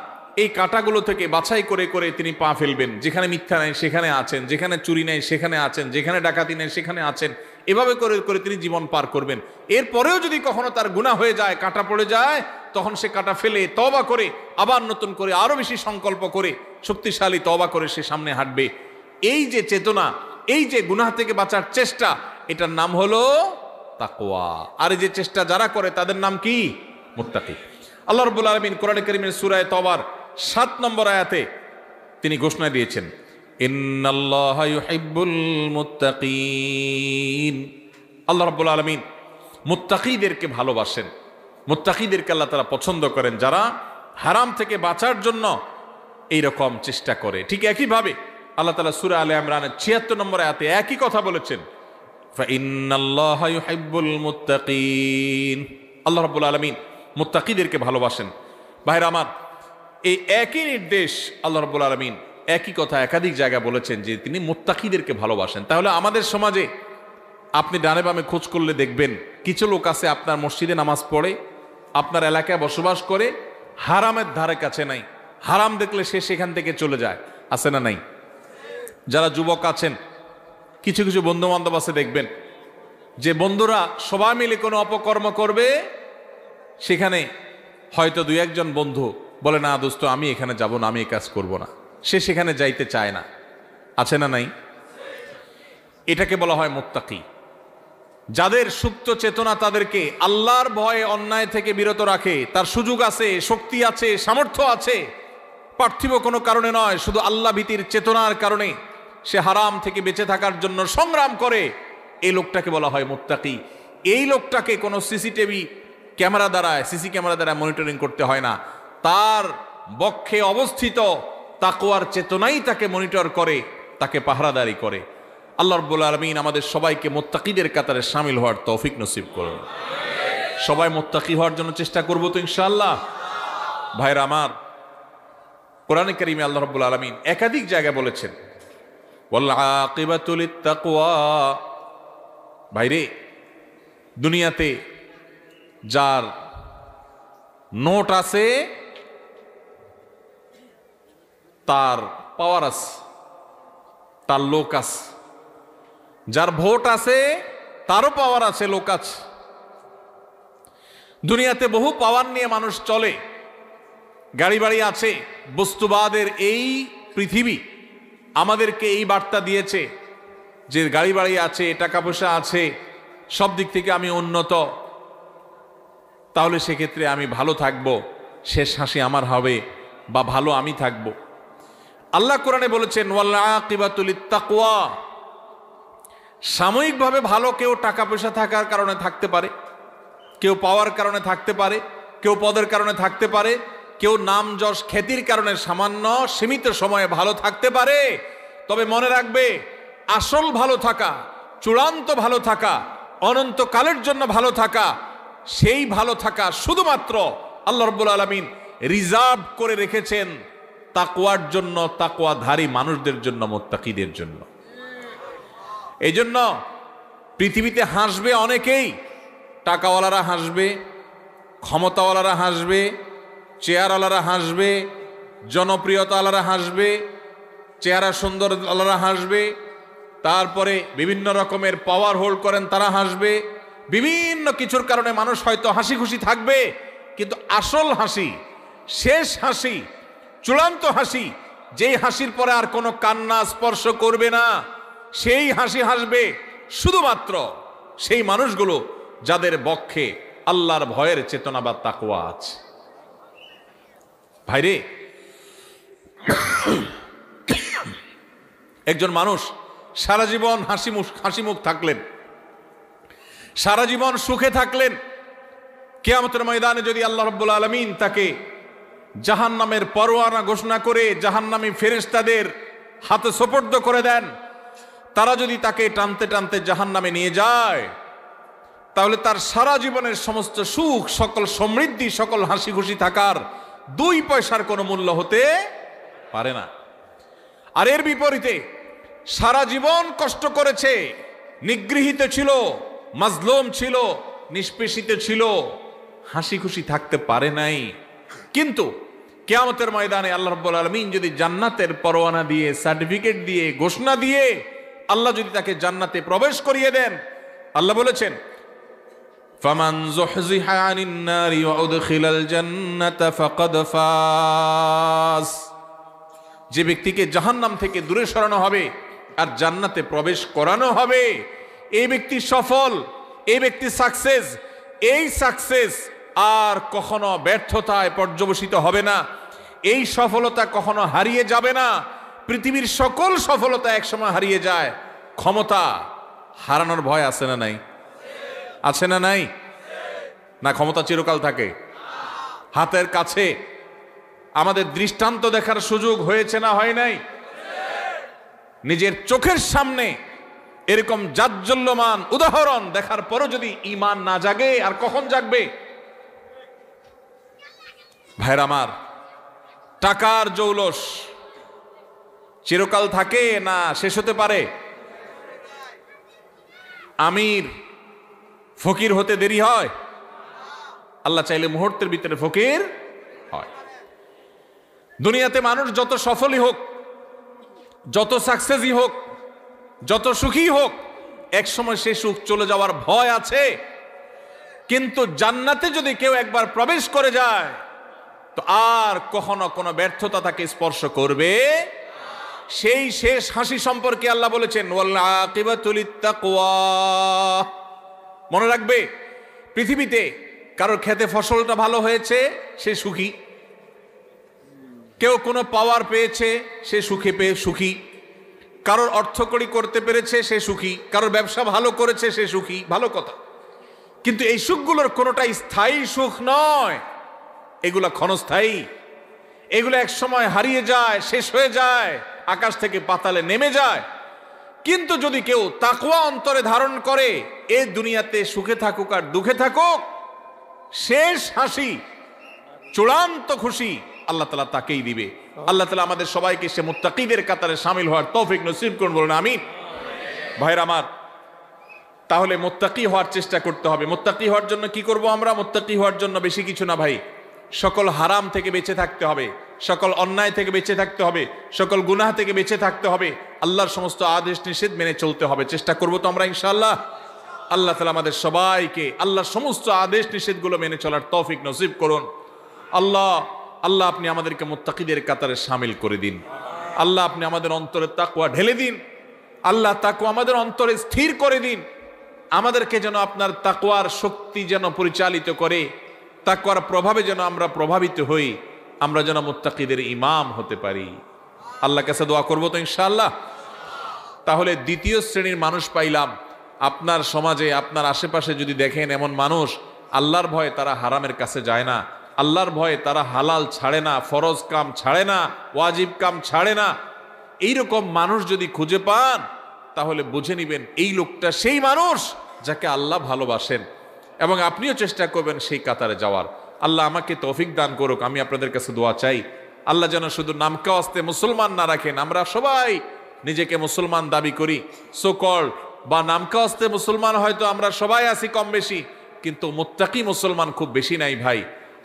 এই কাঁটাগুলো থেকে বাছাই করে করে তিনি পা ফেলবেন। যেখানে মিথ্যা নেই সেখানে আছেন, যেখানে চুরি নেই সেখানে আছেন, যেখানে ডাকাতি নেই সেখানে আছেন, এভাবে করে করে তিনি জীবন পার করবেন। এরপরেও যদি কখনো তার গুনাহ হয়ে যায়, কাঁটা পড়ে যায়, তখন সে কাঁটা ফেলে তওবা করে আবার নতুন করে আরো বেশি সংকল্প করে শক্তিশালী তওবা করে সে সামনে হাঁটবে। এই যে চেতনা, এই যে গুনাহ থেকে বাঁচার চেষ্টা, এটার নাম হলো তাকওয়া। আর এই যে চেষ্টা যারা করে তাদের নাম কি? মুত্তাকি। আল্লাহ রাব্বুল আলামিন কোরআনে কারীমের সূরা তওবার 7 নম্বর আয়াতে তিনি ঘোষণা দিয়েছেন, ইন্নাল্লাহা ইউহিব্বুল মুত্তাকিন। আল্লাহ রাব্বুল আলামিন মুত্তাকিদেরকে ভালোবাসেন, মুত্তাকিদেরকে আল্লাহ তাআলা পছন্দ করেন, যারা হারাম থেকে বাঁচার জন্য এইরকম চেষ্টা করে। ঠিক একইভাবে আল্লাহ তাআলা সূরা আলে ইমরানের 76 নম্বর আয়াতে একই কথা বলেছেন, ফাইন্নাল্লাহা ইউহিব্বুল মুত্তাকিন। আল্লাহ রাব্বুল আলামিন মুত্তাকিদেরকে ভালোবাসেন। ভাইরা আমার, এই একই নির্দেশ আল্লাহ রাব্বুল আলামিন একই কথা একাধিক জায়গায় বলেছেন যে তিনি মুত্তাকিদেরকে ভালোবাসেন। তাহলে আমাদের সমাজে আপনি ডানে বামে খোঁজ করলে দেখবেন কিছু লোক আছে আপনার মসজিদে নামাজ পড়ে, আপনার এলাকায় বসবাস করে, হারামের ধারে কাছে নাই, হারাম দেখলে সে সেখান থেকে চলে যায়, আছে না নাই? যারা যুবক আছেন, কিছু কিছু বন্ধু বান্ধব আছে, দেখবেন যে বন্ধুরা সবাই মিলে কোনো অপকর্ম করবে, সেখানে হয়তো দুই একজন বন্ধু বলে, না দোস্ত আমি এখানে যাব না, আমি এই কাজ করব না, সে সেখানে যাইতে চায় না, আছে না নাই? এটাকে বলা হয় মুত্তাকি। যাদের সুপ্ত চেতনা তাদেরকে আল্লাহর ভয়ে অন্যায় থেকে বিরত রাখে, তার সুযোগ আছে, শক্তি আছে, সামর্থ্য আছে, পার্থিব কোনো কারণে নয়, শুধু আল্লাহ ভীতির চেতনার কারণে সে হারাম থেকে বেঁচে থাকার জন্য সংগ্রাম করে, এই লোকটাকে বলা হয় মুত্তাকি। এই লোকটাকে কোনো সিসি ক্যামেরা দ্বারা মনিটরিং করতে হয় না, তার বক্ষে অবস্থিত তাকওয়ার চেতনাই তাকে মনিটর করে, তাকে পাহারাদারি করে। আল্লাহ রাব্বুল আলামিন আমাদের সবাইকে মুত্তাকিদের কাতারে শামিল হওয়ার তৌফিক নসিব করুন। সবাই মুত্তাকি হওয়ার জন্য চেষ্টা করব তো ইনশাআল্লাহ। ভাইরা আমার, কোরআনে কারীমে আল্লাহ রাব্বুল আলামিন একাধিক জায়গায় বলেছেন, ওয়াল আকিবাতু লিত্তাকওয়া। ভাইরে, দুনিয়াতে যার নোট আছে তার পাওয়ার আছে, তার লোক আছে, যার ভোট আছে তারও পাওয়ার আছে, লোক আছে। দুনিয়াতে বহু পাওয়ার নিয়ে মানুষ চলে, গাড়ি বাড়ি আছে। বস্তুবাদের এই পৃথিবী আমাদেরকে এই বার্তা দিয়েছে যে গাড়ি বাড়ি আছে, টাকা পয়সা আছে, সব দিক থেকে আমি উন্নত, তাহলে সেক্ষেত্রে আমি ভালো থাকব, শেষ হাসি আমার হবে বা ভালো আমি থাকব। আল্লাহ কোরআনে বলেছেন ওয়াল আকিবাতু লিত্তাকওয়া। সাময়িকভাবে ভালো কেউ টাকা পয়সা থাকার কারণে থাকতে পারে, কেউ পাওয়ার কারণে থাকতে পারে, কেউ পদের কারণে থাকতে পারে, কেউ নাম যশ খ্যাতির কারণে সামান্য সীমিত সময়ে ভালো থাকতে পারে। তবে মনে রাখবে, আসল ভালো থাকা, চূড়ান্ত ভালো থাকা, অনন্তকালের জন্য ভালো থাকা, সেই ভালো থাকা শুধুমাত্র আল্লাহ রাব্বুল আলামিন রিজার্ভ করে রেখেছেন তাকওয়ার জন্য, তাকওয়াধারী মানুষদের জন্য, মুত্তাকিদের জন্য। এই জন্য পৃথিবীতে হাসবে অনেকেই, টাকাওয়ালারা হাসবে, ক্ষমতাওয়ালারা হাসবে, চেয়ারওয়ালারা হাসবে, জনপ্রিয়তাওয়ালারা হাসবে, চেহারা সুন্দর আলারা হাসবে, তারপরে বিভিন্ন রকমের পাওয়ার হোল্ড করেন তারা হাসবে, বিভিন্ন কিছুর কারণে মানুষ হয়তো হাসি খুশি থাকবে, কিন্তু আসল হাসি, শেষ হাসি, চূড়ান্ত হাসি, যেই হাসির পরে আর কোনো কান্না স্পর্শ করবে না, সেই হাসি হাসবে শুধুমাত্র সেই মানুষগুলো যাদের বক্ষে আল্লাহর ভয়ের চেতনা বা তাকওয়া আছে। ভাইরে, একজন মানুষ সারা জীবন হাসি মুখ থাকলেন, সারা জীবন সুখে থাকলেন, কিয়ামতের ময়দানে যদি আল্লাহ রাব্বুল আলামিন তাকে জাহান্নামের পরোয়ানা ঘোষণা করে জাহান্নামী ফেরেশতাদের হাতে সোপর্দ করে দেন, তারা যদি তাকে টানতে টানতে জাহান্নামে নিয়ে যায়, তাহলে তার সারা জীবনের সমস্ত সুখ, সকল সমৃদ্ধি, সকল হাসি খুশি থাকার 2 পয়সার কোনো মূল্য হতে পারে না। আর এর বিপরীতে সারা জীবন কষ্ট করেছে, নিগৃহীত ছিল, মাজলুম ছিল, নিষ্পেষিত ছিল, হাসি খুশি থাকতে পারে নাই। কিন্তু কিয়ামতের ময়দানে আল্লাহ রাব্বুল আলামিন যদি জান্নাতের পরোয়ানা দিয়ে, সার্টিফিকেট দিয়ে, ঘোষণা দিয়ে আল্লাহ যদি তাকে জান্নাতে প্রবেশ করিয়ে দেন, আল্লাহ বলেছেন ফামান যুহযিহা আনিন নারি ওয়া উদখিলাল জান্নাতা ফাকাদ ফাজ। যে ব্যক্তিকে জাহান্নাম থেকে দূরে সরানো হবে আর জান্নাতে প্রবেশ করানো হবে, এই ব্যক্তি সফল, এই ব্যক্তি সাকসেস। এই সাকসেস আর কখনো ব্যর্থতায় পর্যবসিত হবে না, এই সফলতা কখনো হারিয়ে যাবে না। পৃথিবীর সকল সফলতা একসময় হারিয়ে যায়, ক্ষমতা হারানোর ভয় আছে না নাই? আছে না নাই? না ক্ষমতা চিরকাল থাকে? হাতের কাছে আমাদের দৃষ্টান্ত দেখার সুযোগ হয়েছে না হয় নাই? নিজের চোখের সামনে এরকম জাজ্জল্যমান উদাহরণ দেখার পরও যদি ঈমান না জাগে, আর কখন জাগবে? ভাইরা আমার, টাকার জৌলস চিরকাল থাকে না শেষ হতে পারে? আমির ফকির হতে দেরি হয়? আল্লাহ চাইলে মুহূর্তের ভিতরে ফকির হয়। দুনিয়াতে মানুষ যত সফলই হোক, যত সাকসেসই হোক, যত সুখী হোক, একসময় সে সুখ চলে যাওয়ার ভয় আছে। কিন্তু জান্নাতে যদি কেউ একবার প্রবেশ করে যায়, তো আর কখনো কোনো ব্যর্থতা তাকে স্পর্শ করবে। সেই শেষ হাসি সম্পর্কে আল্লাহ বলেছেন ওয়াল আকিবাতু লিত্তাকওয়া। মনে রাখবে, পৃথিবীতে কারোর খেতে ফসলটা ভালো হয়েছে, সে সুখী। কেউ কোনো পাওয়ার পেয়েছে, সে সুখে পেয়ে সুখী। কারোর অর্থকড়ি করতে পেরেছে, সে সুখী। কারোর ব্যবসা ভালো করেছে, সে সুখী। ভালো কথা, কিন্তু এই সুখগুলোর কোনোটাই স্থায়ী সুখ নয়, এগুলা ক্ষণস্থায়ী। এগুলো এক সময় হারিয়ে যায়, শেষ হয়ে যায়, আকাশ থেকে পাতালে নেমে যায়। কিন্তু যদি কেউ তাকওয়া অন্তরে ধারণ করে, এই দুনিয়াতে সুখে থাকুক আর দুঃখে থাকুক, শেষ হাসি, চূড়ান্ত খুশি আল্লাহ তাআলা তাকেই দিবে। আল্লাহ তাআলা আমাদের সবাইকে সে মুত্তাকিদের কাতারে শামিল হওয়ার তৌফিক নসিব করুন, বলুন আমিন। ভাইরা আমার, তাহলে মুত্তাকি হওয়ার চেষ্টা করতে হবে। মুত্তাকি হওয়ার জন্য কি করব আমরা? মুত্তাকি হওয়ার জন্য বেশি কিছু না ভাই, সকল হারাম থেকে বেঁচে থাকতে হবে, সকল অন্যায় থেকে বেঁচে থাকতে হবে, সকল গুনাহ থেকে বেঁচে থাকতে হবে, আল্লাহর সমস্ত আদেশ নিষেধ মেনে চলতে হবে। চেষ্টা করব তো আমরা ইনশাআল্লাহ। আল্লাহ তাআলা আমাদের সবাইকে আল্লাহর সমস্ত আদেশ নিষেধগুলো মেনে চলার তৌফিক নসিব করুন। আল্লাহ আল্লাহ আপনি আমাদেরকে মুত্তাকিদের কাতারে শামিল করে দিন। আল্লাহ আপনি আমাদের অন্তরে তাকওয়া ঢেলে দিন। আল্লাহ তাকওয়া আমাদের অন্তরে স্থির করে দিন। আমাদেরকে যেন আপনার তাকওয়ার শক্তি যেন পরিচালিত করে, তাকওয়ার প্রভাবে যেন আমরা প্রভাবিত হই, আমরা যেন মুত্তাকিদের ইমাম হতে পারি। আল্লাহর কাছে দোয়া করবো তো ইনশাআল্লাহ। তাহলে দ্বিতীয় শ্রেণীর মানুষ পাইলাম। আপনার সমাজে আপনার আশেপাশে যদি দেখেন এমন মানুষ, আল্লাহর ভয়ে তারা হারামের কাছে যায় না, আল্লাহর ভয়ে তারা হালাল ছাড়ে না, ফরজ কাম ছাড়ে না, ওয়াজিব কাম ছাড়ে না, এইরকম মানুষ যদি খুঁজে পান তাহলে বুঝে নিবেন এই লোকটা সেই মানুষ যাকে আল্লাহ ভালোবাসেন, এবং আপনিও চেষ্টা করবেন সেই কাতারে যাওয়ার। আল্লাহ আমাকে তৌফিক দান করুক। আমি আপনাদের কাছে দোয়া চাই, আল্লাহ যেন শুধু নামকা আস্তে মুসলমান না রাখেন। আমরা সবাই নিজেকে মুসলমান দাবি করি, সোকল বা নামকা আস্তে মুসলমান হয়তো আমরা সবাই আছি কম বেশি, কিন্তু মুত্তাকি মুসলমান খুব বেশি নাই ভাই।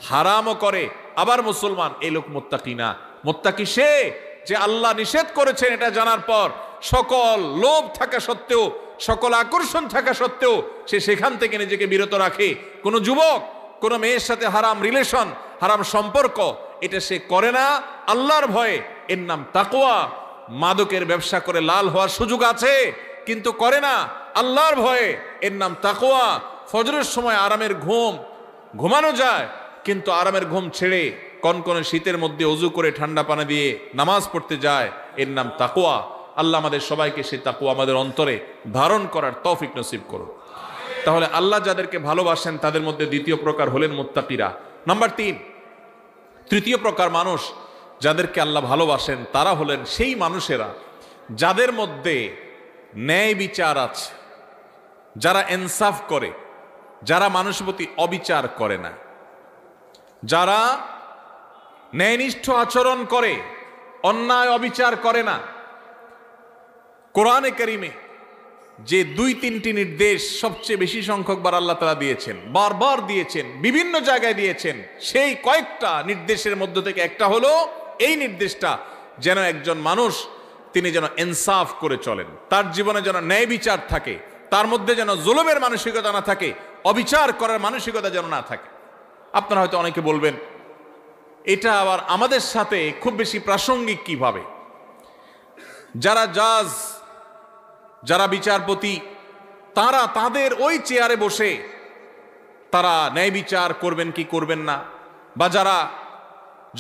হারামও করে আবার মুসলমান, এই লোক মুত্তাকি না। মুত্তাকি সে যে আল্লাহ নিষেধ করেছেন এটা জানার পর সকল লোভ থাকা সত্ত্বেও, সকল আকর্ষণ থাকা সত্ত্বেও সে সেখান থেকে নিজেকে বিরত রাখে। কোনো যুবক কোনো মেয়ের সাথে হারাম রিলেশন, হারাম সম্পর্ক এটা সে করে না আল্লাহর ভয়ে, এর নাম তাকওয়া। মাদকের ব্যবসা করে লাল হওয়ার সুযোগ আছে কিন্তু করে না আল্লাহর ভয়ে, এর নাম তাকওয়া। ফজরের সময় আরামের ঘুম ঘুমানো যায় কিন্তু আরামের ঘুম ছেড়ে কনকনে শীতের মধ্যে ওযু করে ঠান্ডা পানি দিয়ে নামাজ পড়তে যায়, এর নাম তাকওয়া। আল্লাহ আমাদের সবাইকে সেই তাকওয়া আমাদের অন্তরে ধারণ করার তৌফিক নসিব করুন। তাহলে আল্লাহ যাদেরকে ভালোবাসেন তাদের মধ্যে দ্বিতীয় প্রকার হলেন মুত্তাকিরা। নাম্বার 3, তৃতীয় প্রকার মানুষ যাদেরকে আল্লাহ ভালোবাসেন তারা হলেন সেই মানুষেরা যাদের মধ্যে ন্যায় বিচার আছে, যারা ইনসাফ করে, যারা মানুষের প্রতি অবিচার করে না, যারা ন্যায়নিষ্ঠ আচরণ করে, অন্যায় অবিচার করে না। কোরআনে কারিমে যে 2-3টি নির্দেশ সবচেয়ে বেশি সংখ্যকবার আল্লাহ তাআলা দিয়েছেন, বারবার দিয়েছেন, বিভিন্ন জায়গায় দিয়েছেন, সেই কয়েকটা নির্দেশের মধ্য থেকে একটা হলো এই নির্দেশটা যেন একজন মানুষ তিনি যেন ইনসাফ করে চলেন, তার জীবনে যেন ন্যায় বিচার থাকে, তার মধ্যে যেন জুলুমের মানসিকতা না থাকে, অবিচার করার মানসিকতা যেন না থাকে। আপনারা হয়তো অনেকে বলবেন এটা আবার আমাদের সাথে খুব বেশি প্রাসঙ্গিক কিভাবে? যারা জাজ, যারা বিচারপতি, তারা তাদের ওই চেয়ারে বসে তারা ন্যায় বিচার করবেন কি করবেন না, বা যারা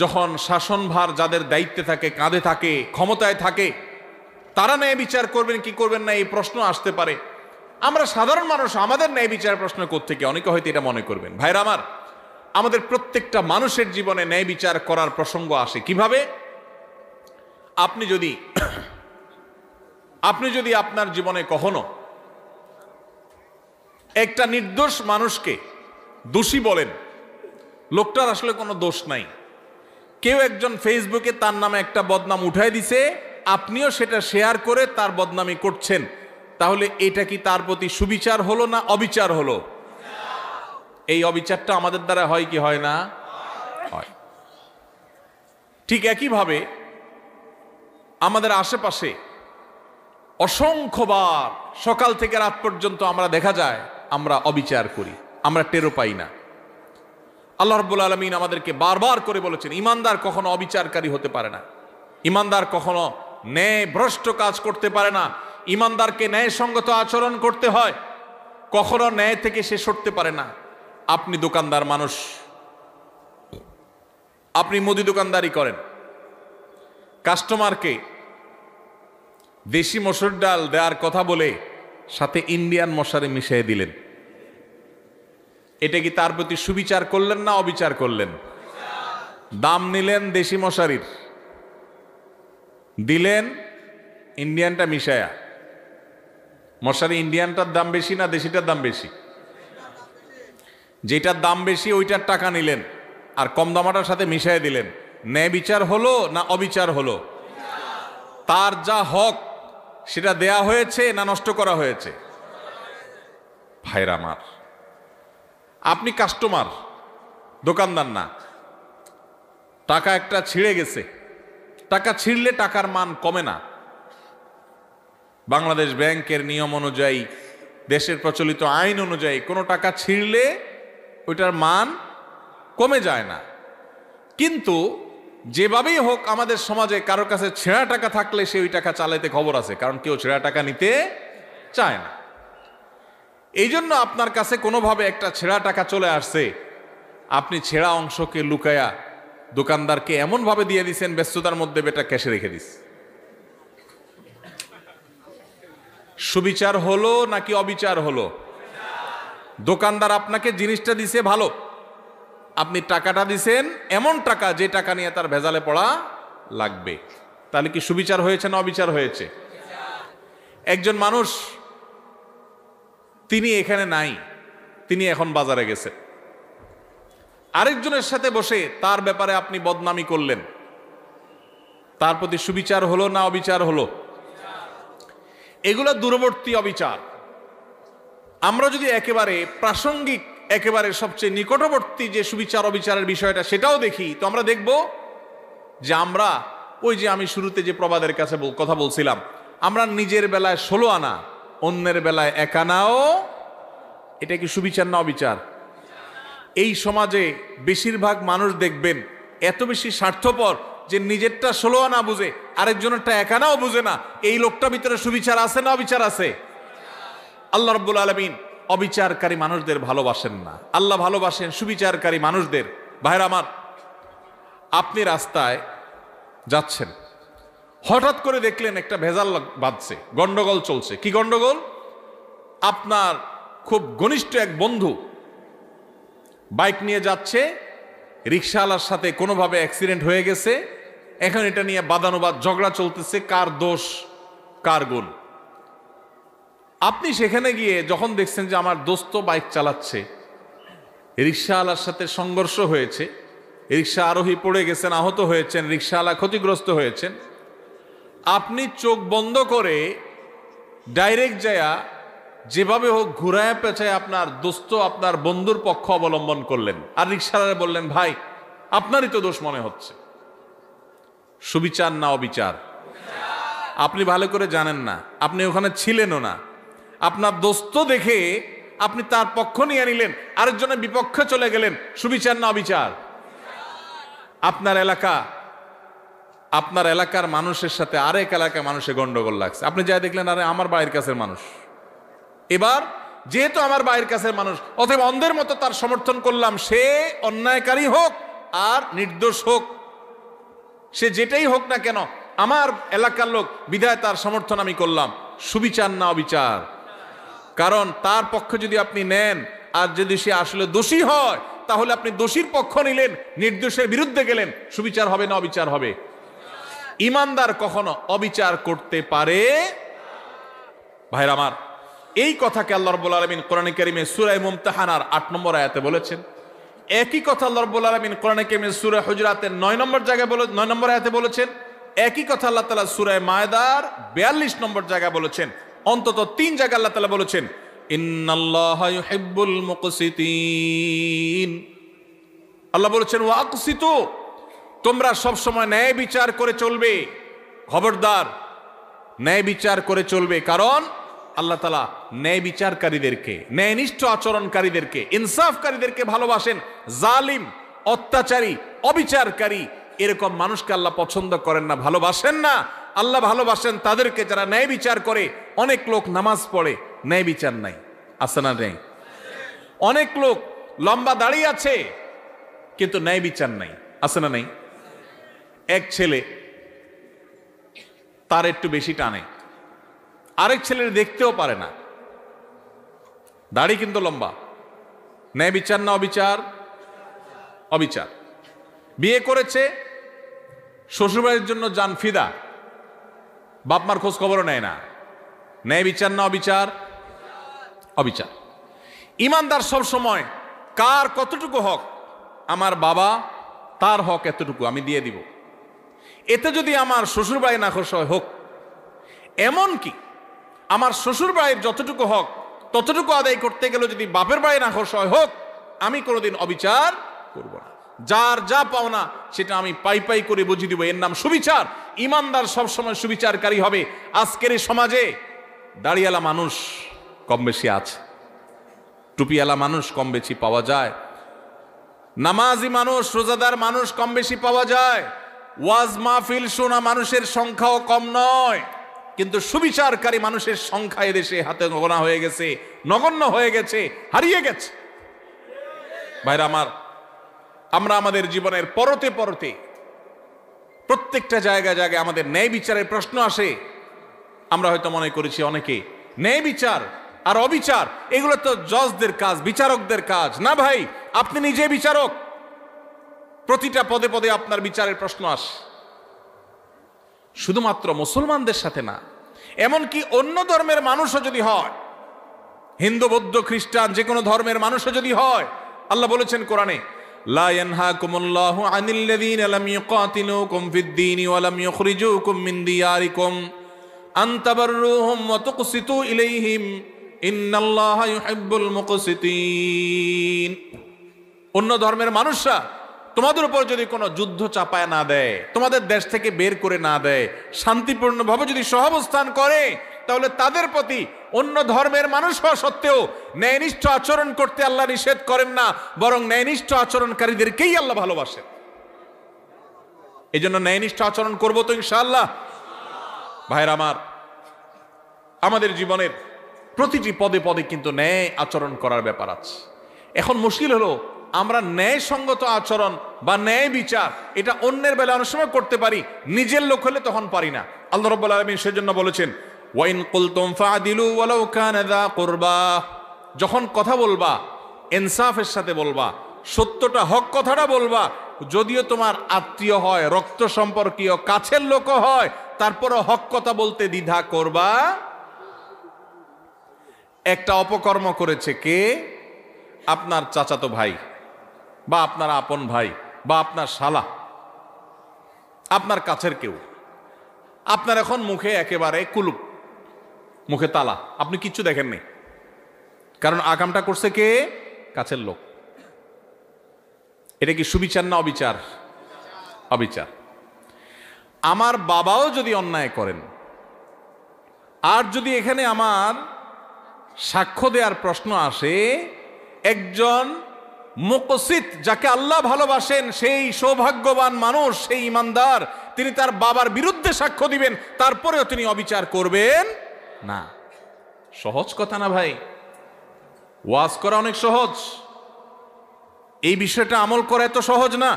যখন শাসনভার যাদের দায়িত্বে থাকে, কাঁধে থাকে, ক্ষমতায় থাকে, তারা ন্যায় বিচার করবেন কি করবেন না এই প্রশ্ন আসতে পারে। আমরা সাধারণ মানুষ, আমাদের ন্যায় বিচার প্রশ্ন কোত্থেকে? অনেকে হয়তো এটা মনে করবেন। ভাইরা আমার, আমাদের প্রত্যেকটা মানুষের জীবনে ন্যায় বিচার করার প্রসঙ্গ আসে কিভাবে? আপনি যদি আপনার জীবনে কখনো একটা নির্দোষ মানুষকে দোষী বলেন, লোকটার আসলে কোনো দোষ নাই, কেউ একজন ফেসবুকে তার নামে একটা বদনাম উঠায় দিছে, আপনিও সেটা শেয়ার করে তার বদনামি করছেন, তাহলে এটা কি তার প্রতি সুবিচার হলো না অবিচার হলো? এই অবিচারটা আমাদের দ্বারা হয় কি হয় না? হয়। ঠিক একইভাবে আমাদের আশেপাশে অসংখ্যবার সকাল থেকে রাত পর্যন্ত আমরা দেখা যায় আমরা অবিচার করি, আমরা টেরও পাই না। আল্লাহ রাব্বুল আলামিন আমাদেরকে বারবার করে বলেছেন ইমানদার কখনো অবিচারকারী হতে পারে না, ইমানদার কখনো ন্যায় ভ্রষ্ট কাজ করতে পারে না, ইমানদারকে ন্যায়সঙ্গত আচরণ করতে হয়, কখনো ন্যায় থেকে সে সরতে পারে না। আপনি দোকানদার মানুষ, আপনি মুদি দোকানদারি করেন, কাস্টমারকে দেশি মসুর ডাল দেওয়ার কথা বলে সাথে ইন্ডিয়ান মশারি মিশিয়ে দিলেন, এটা কি তার প্রতি সুবিচার করলেন না অবিচার করলেন? দাম নিলেন দেশি মশারির, দিলেন ইন্ডিয়ানটা মিশায়া। মশারি ইন্ডিয়ানটার দাম বেশি না দেশিটার দাম বেশি? যেটার দাম বেশি ওইটার টাকা নিলেন আর কম দামাটার সাথে মিশিয়ে দিলেন। ন্যায় বিচার হলো না অবিচার হলো? তার যা হক সেটা দেয়া হয়েছে না নষ্ট করা হয়েছে? ভাইরা আমার, আপনি কাস্টমার, দোকানদার না। টাকা একটা ছিঁড়ে গেছে, টাকা ছিঁড়লে টাকার মান কমে না। বাংলাদেশ ব্যাংকের নিয়ম অনুযায়ী দেশের প্রচলিত আইন অনুযায়ী কোনো টাকা ছিঁড়লে ওইটার মান কমে যায় না। কিন্তু যেভাবেই হোক আমাদের সমাজে কারোর কাছে ছেঁড়া টাকা থাকলে সে ওই টাকা চালাইতে খবর আছে, কারণ কেউ ছেঁড়া টাকা নিতে চায় না। এই জন্য আপনার কাছে কোনোভাবে একটা ছেঁড়া টাকা চলে আসছে, আপনি ছেঁড়া অংশকে লুকায়া দোকানদারকে এমনভাবে দিয়ে দিচ্ছেন ব্যস্ততার মধ্যে বেটা ক্যাশে রেখে দিস। সুবিচার হলো নাকি অবিচার হলো? দোকানদার আপনাকে জিনিসটা দিছে ভালো, আপনি টাকাটা দিছেন এমন টাকা যে টাকা নিয়ে তার ভেজালে পড়া লাগবে, তাহলে কি সুবিচার হয়েছে না অবিচার হয়েছে? একজন মানুষ তিনি এখানে নাই, তিনি এখন বাজারে গেছেন, আরেকজনের সাথে বসে তার ব্যাপারে আপনি বদনামি করলেন, তার প্রতি সুবিচার হলো না অবিচার হলো? এগুলো দূরবর্তী অবিচার। আমরা যদি একেবারে প্রাসঙ্গিক, একেবারে সবচেয়ে নিকটবর্তী যে সুবিচার অবিচারের বিষয়টা সেটাও দেখি, তো আমরা দেখব যে আমরা ওই যে আমি শুরুতে যে প্রবাদের কাছে কথা বলছিলাম, আমরা নিজের বেলায় 16 আনা, অন্যের বেলায় 1 আনাও, এটা কি সুবিচার না অবিচার? এই সমাজে বেশিরভাগ মানুষ দেখবেন এত বেশি স্বার্থপর যে নিজেরটা 16 আনা বুঝে, আরেকজনেরটা 1 আনাও বুঝে না। এই লোকটার ভিতরে সুবিচার আছে না অবিচার আছে? আল্লাহ রাব্বুল আলামিন অবিচারকারী মানুষদের ভালোবাসেন না, আল্লাহ ভালোবাসেন সুবিচারকারী মানুষদের। ভাইরা আমার, আপনি রাস্তায় যাচ্ছেন, হঠাৎ করে দেখলেন একটা ভেজাল বাজছে, গন্ডগোল চলছে। কি গন্ডগোল? আপনার খুব ঘনিষ্ঠ এক বন্ধু বাইক নিয়ে যাচ্ছে, রিকশাওয়ালার সাথে কোনোভাবে অ্যাক্সিডেন্ট হয়ে গেছে, এখন এটা নিয়ে বাদানুবাদ ঝগড়া চলতেছে, কার দোষ কার গুণ। আপনি সেখানে গিয়ে যখন দেখছেন যে আমার দোস্ত বাইক চালাচ্ছে, রিকশাওয়ালার সাথে সংঘর্ষ হয়েছে, রিকশা আরোহী পড়ে গেছেন, আহত হয়েছেন, রিকশাওয়ালা ক্ষতিগ্রস্ত হয়েছেন, আপনি চোখ বন্ধ করে ডাইরেক্ট যায়া যেভাবে হোক ঘুরায় পেঁচায় আপনার দোস্ত, আপনার বন্ধুর পক্ষ অবলম্বন করলেন, আর রিকশাওয়ালা বললেন ভাই আপনারই তো দোষ মনে হচ্ছে। সুবিচার না অবিচার? আপনি ভালো করে জানেন না, আপনি ওখানে ছিলেনও না, আপনার দোস্ত দেখে আপনি তার পক্ষ নিয়ে নিলেন, আরেকজনের বিপক্ষে চলে গেলেন। সুবিচার না অবিচার? আপনার এলাকার মানুষের সাথে আরেক এলাকার মানুষের গন্ডগোল লাগছে, আপনি যা দেখলেন আরে আমার বাড়ির কাছের মানুষ, এবার যেহেতু আমার বাড়ির কাছের মানুষ, অথবা অন্ধের মতো তার সমর্থন করলাম, সে অন্যায়কারী হোক আর নির্দোষ হোক, সে যেটাই হোক না কেন আমার এলাকার লোক, বিধায় তার সমর্থন আমি করলাম। সুবিচার না অবিচার? কারণ তার পক্ষ যদি আপনি নেন আর যদি সে আসলে দোষী হয়, তাহলে আপনি দোষীর পক্ষ নিলেন, নির্দোষের বিরুদ্ধে গেলেন, সুবিচার হবে না অবিচার হবে? ইমানদার কখনো অবিচার করতে পারে? ভাইরা আমার, এই কথাকে আল্লাহ রাব্বুল আলামিন কোরআনে কারীমে সূরা মুমতাহানার 8 নম্বর আয়াতে বলেছেন। একই কথা আল্লাহ রাব্বুল আলামিন কোরআনে কারীমে সূরা হুজুরাতের 9 নম্বর জায়গায় 9 নম্বর আয়াতে বলেছেন। একই কথা আল্লাহ তাআলা সূরা মায়দার 42 নম্বর জায়গায় বলেছেন। অন্তত 3 জায়গায় আল্লাহ তাআলা বলেছেন ইন্নাল্লাহা ইউহিব্বুল মুকসিতিন। আল্লাহ বলেছেন ওয়া আকসিতু, তোমরা সব সময় ন্যায় বিচার করে চলবে, খবরদার ন্যায় বিচার করে চলবে। কারণ আল্লাহ তাআলা ন্যায় বিচারকারীদেরকে, ন্যায়নিষ্ঠ আচরণকারীদেরকে, ইনসাফকারীদেরকে ভালোবাসেন। জালিম, অত্যাচারী, অবিচারকারী এরকম মানুষকে আল্লাহ পছন্দ করেন না, ভালোবাসেন না। আল্লাহ ভালোবাসেন তাদেরকে যারা ন্যায় বিচার করে। অনেক লোক নামাজ পড়ে, ন্যায় বিচার নাই, আছে না নেই? অনেক লোক লম্বা দাঁড়িয়ে আছে কিন্তু ন্যায় বিচার নাই, আছে না নেই? এক ছেলে তার একটু বেশি টানে, আরেক ছেলের দেখতেও পারে না, দাড়ি কিন্তু লম্বা। ন্যায় বিচার না অবিচার? অবিচার। বিয়ে করেছে, শ্বশুরবাড়ির জন্য জান ফিদা, বাপ মার খোঁজ খবরও নেয় না। ন্যায় বিচার না অবিচার? অবিচার। ইমানদার সব সময় কার কতটুকু হক, আমার বাবা তার হক এতটুকু আমি দিয়ে দিব, এতে যদি আমার শ্বশুর বাড়ি না খুশি হয় হোক, এমন কি আমার শ্বশুর বাড়ির যতটুকু হক ততটুকু আদায় করতে গেলে যদি বাপের বাড়ি না খুশি হয় হোক, আমি কোনোদিন অবিচার করব না। যার যা পাওনা সেটা আমি পাই পাই করে বুঝিয়ে দিব, এর নাম সুবিচার। ইমানদার সবসময় সুবিচারকারী হবে। আজকের এই সমাজে দাড়িওয়ালা মানুষ কম বেশি আছে, টুপিওয়ালা মানুষ কম বেশি পাওয়া যায়, নামাজি মানুষ রোজাদার মানুষ কম বেশি পাওয়া যায়, ওয়াজ মাহফিল শোনা মানুষের সংখ্যাও কম নয়, কিন্তু সুবিচারকারী মানুষের সংখ্যা এদেশে হাতে গোনা হয়ে গেছে, নগণ্য হয়ে গেছে, হারিয়ে গেছে। ভাইরা আমার, আমরা আমাদের জীবনের পরতে পরতে প্রত্যেকটা জায়গায় জায়গায় আমাদের ন্যায় বিচারের প্রশ্ন আসে। আমরা হয়তো মনে করেছি অনেকে ন্যায় বিচার আর অবিচার এগুলো তো জজদের কাজ, বিচারকদের কাজ। না ভাই, আপনি নিজে বিচারক, প্রতিটা পদে পদে আপনার বিচারের প্রশ্ন আসে। শুধুমাত্র মুসলমানদের সাথে না, এমনকি অন্য ধর্মের মানুষও যদি হয়, হিন্দু বৌদ্ধ খ্রিস্টান যে কোনো ধর্মের মানুষও যদি হয়, আল্লাহ বলেছেন কোরআনে, লা ইয়ানহাকুমুল্লাহু আনিল্লাযীনা লাম ইউকাতিলুকুম ফিদ-দীনি ওয়া লাম ইউখরিজুকুম মিন দিয়ারিকুম আন তাবাররুহুম ওয়া তুকসিতু ইলাইহিম ইন্নাল্লাহা ইউহিব্বুল মুকসিতিন। অন্য ধর্মের মানুষরা তোমাদের উপর যদি কোনো যুদ্ধ চাপায় না দেয়, তোমাদের দেশ থেকে বের করে না দেয়, শান্তিপূর্ণভাবে যদি সহাবস্থান করে, তাহলে তাদের প্রতি অন্য ধর্মের মানুষ হওয়া সত্ত্বেও ন্যায়নিষ্ঠ আচরণ করতে আল্লাহ নিষেধ করেন না, বরং ন্যায়নিষ্ঠ আচরণকারীদেরকেই আল্লাহ ভালোবাসেন। এই জন্য ন্যায়নিষ্ঠ আচরণ করবো তো ইনশাআল্লাহ। ভাইরা আমার, আমাদের জীবনের প্রতিটি পদে পদে কিন্তু ন্যায় আচরণ করার ব্যাপার আছে। এখন মুশকিল হলো, আমরা ন্যায়সঙ্গত আচরণ বা ন্যায় বিচার এটা অন্যের বেলা অনেক সময় করতে পারি, নিজের লোক হলে তখন পারি না। আল্লাহ রাব্বুল আলামিন সেজন্য বলেছেন, ওয়াইন কুলতুম ফাদিলু ওয়ালাউ কানা যা কুরবা, যখন কথা বলবা ইনসাফের সাথে বলবা, সত্যটা হক কথাটা বলবা, যদিও তোমার আত্মীয় হয়, রক্ত সম্পর্কীয়, কাছের লোক হয়, তারপরও হক কথা বলতে দ্বিধা করবা। একটা অপকর্ম করেছে কে? আপনার চাচাতো ভাই বা আপনার আপন ভাই বা আপনার শালা, আপনার কাছের কেউ। আপনার এখন মুখে একেবারে কুলুপ, মুখে তালা, আপনি কিচ্ছু দেখেন নাই, কারণ আকামটা করছে কে? কাছের লোক। এটা কি সুবিচার না অবিচার? অবিচার। আমার বাবাও যদি অন্যায় করেন, আর যদি এখানে আমার সাক্ষ্য দেওয়ার প্রশ্ন আসে, একজন মুকসিত যাকে আল্লাহ ভালোবাসেন, সেই সৌভাগ্যবান মানুষ, সেই ইমানদার, তিনি তার বাবার বিরুদ্ধে সাক্ষ্য দিবেন, তারপরেও তিনি অবিচার করবেন না। সহজ কথা না ভাই? ওয়াজ করা অনেক সহজ, এই বিষয়টা আমল করা এত সহজ না।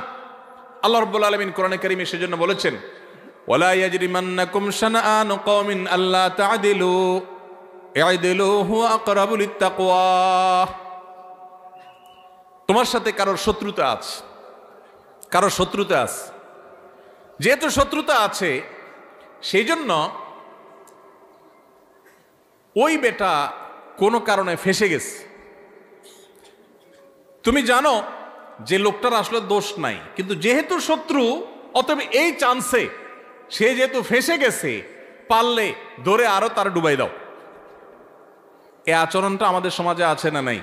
আল্লাহ রাব্বুল আলামিন কোরআনে কারীমে সেজন্য বলেছেন, ওয়ালা ইয়াজরিমান্নাকুম শানাআনু কওমিন আল্লা তা'দিলু ই'দিলু হুয়া আকরাবু লিত-তাকওয়া। তোমার সাথে কারোর শত্রুতা আছে, কারোর শত্রুতা আছে, যেহেতু শত্রুতা আছে সেই জন্য ওই বেটা কোনো কারণে ফেঁসে গেছে। তুমি জানো যে লোকটার আসলে দোষ নাই, কিন্তু যেহেতু শত্রু, অতএব এই চান্সে সে যেহেতু ফেঁসে গেছে, পারলে ধরে আরো তার ডুবাই দাও। এই আচরণটা আমাদের সমাজে আছে না নাই?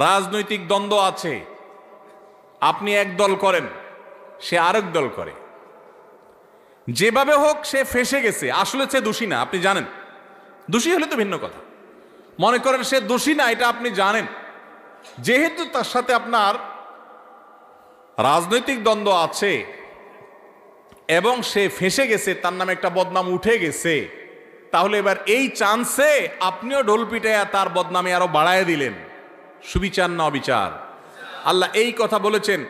রাজনৈতিক দ্বন্দ্ব আছে, আপনি এক দল করেন, সে আরেক দল করে, যেভাবে হোক সে ফেঁসে গেছে, আসলে সে দোষী না, আপনি জানেন। দোষী হলে তো ভিন্ন কথা, মনে করেন সে দোষী না, এটা আপনি জানেন, যেহেতু তার সাথে আপনার রাজনৈতিক দ্বন্দ্ব আছে এবং সে ফেঁসে গেছে, তার নামে একটা বদনাম উঠে গেছে, তাহলে এবার এই চান্সে আপনিও ঢোল পিটাইয়া তার বদনামে আরো বাড়ায় দিলেন। সুবিচার না অবিচার? আল্লাহ এই কথা বলেছেন,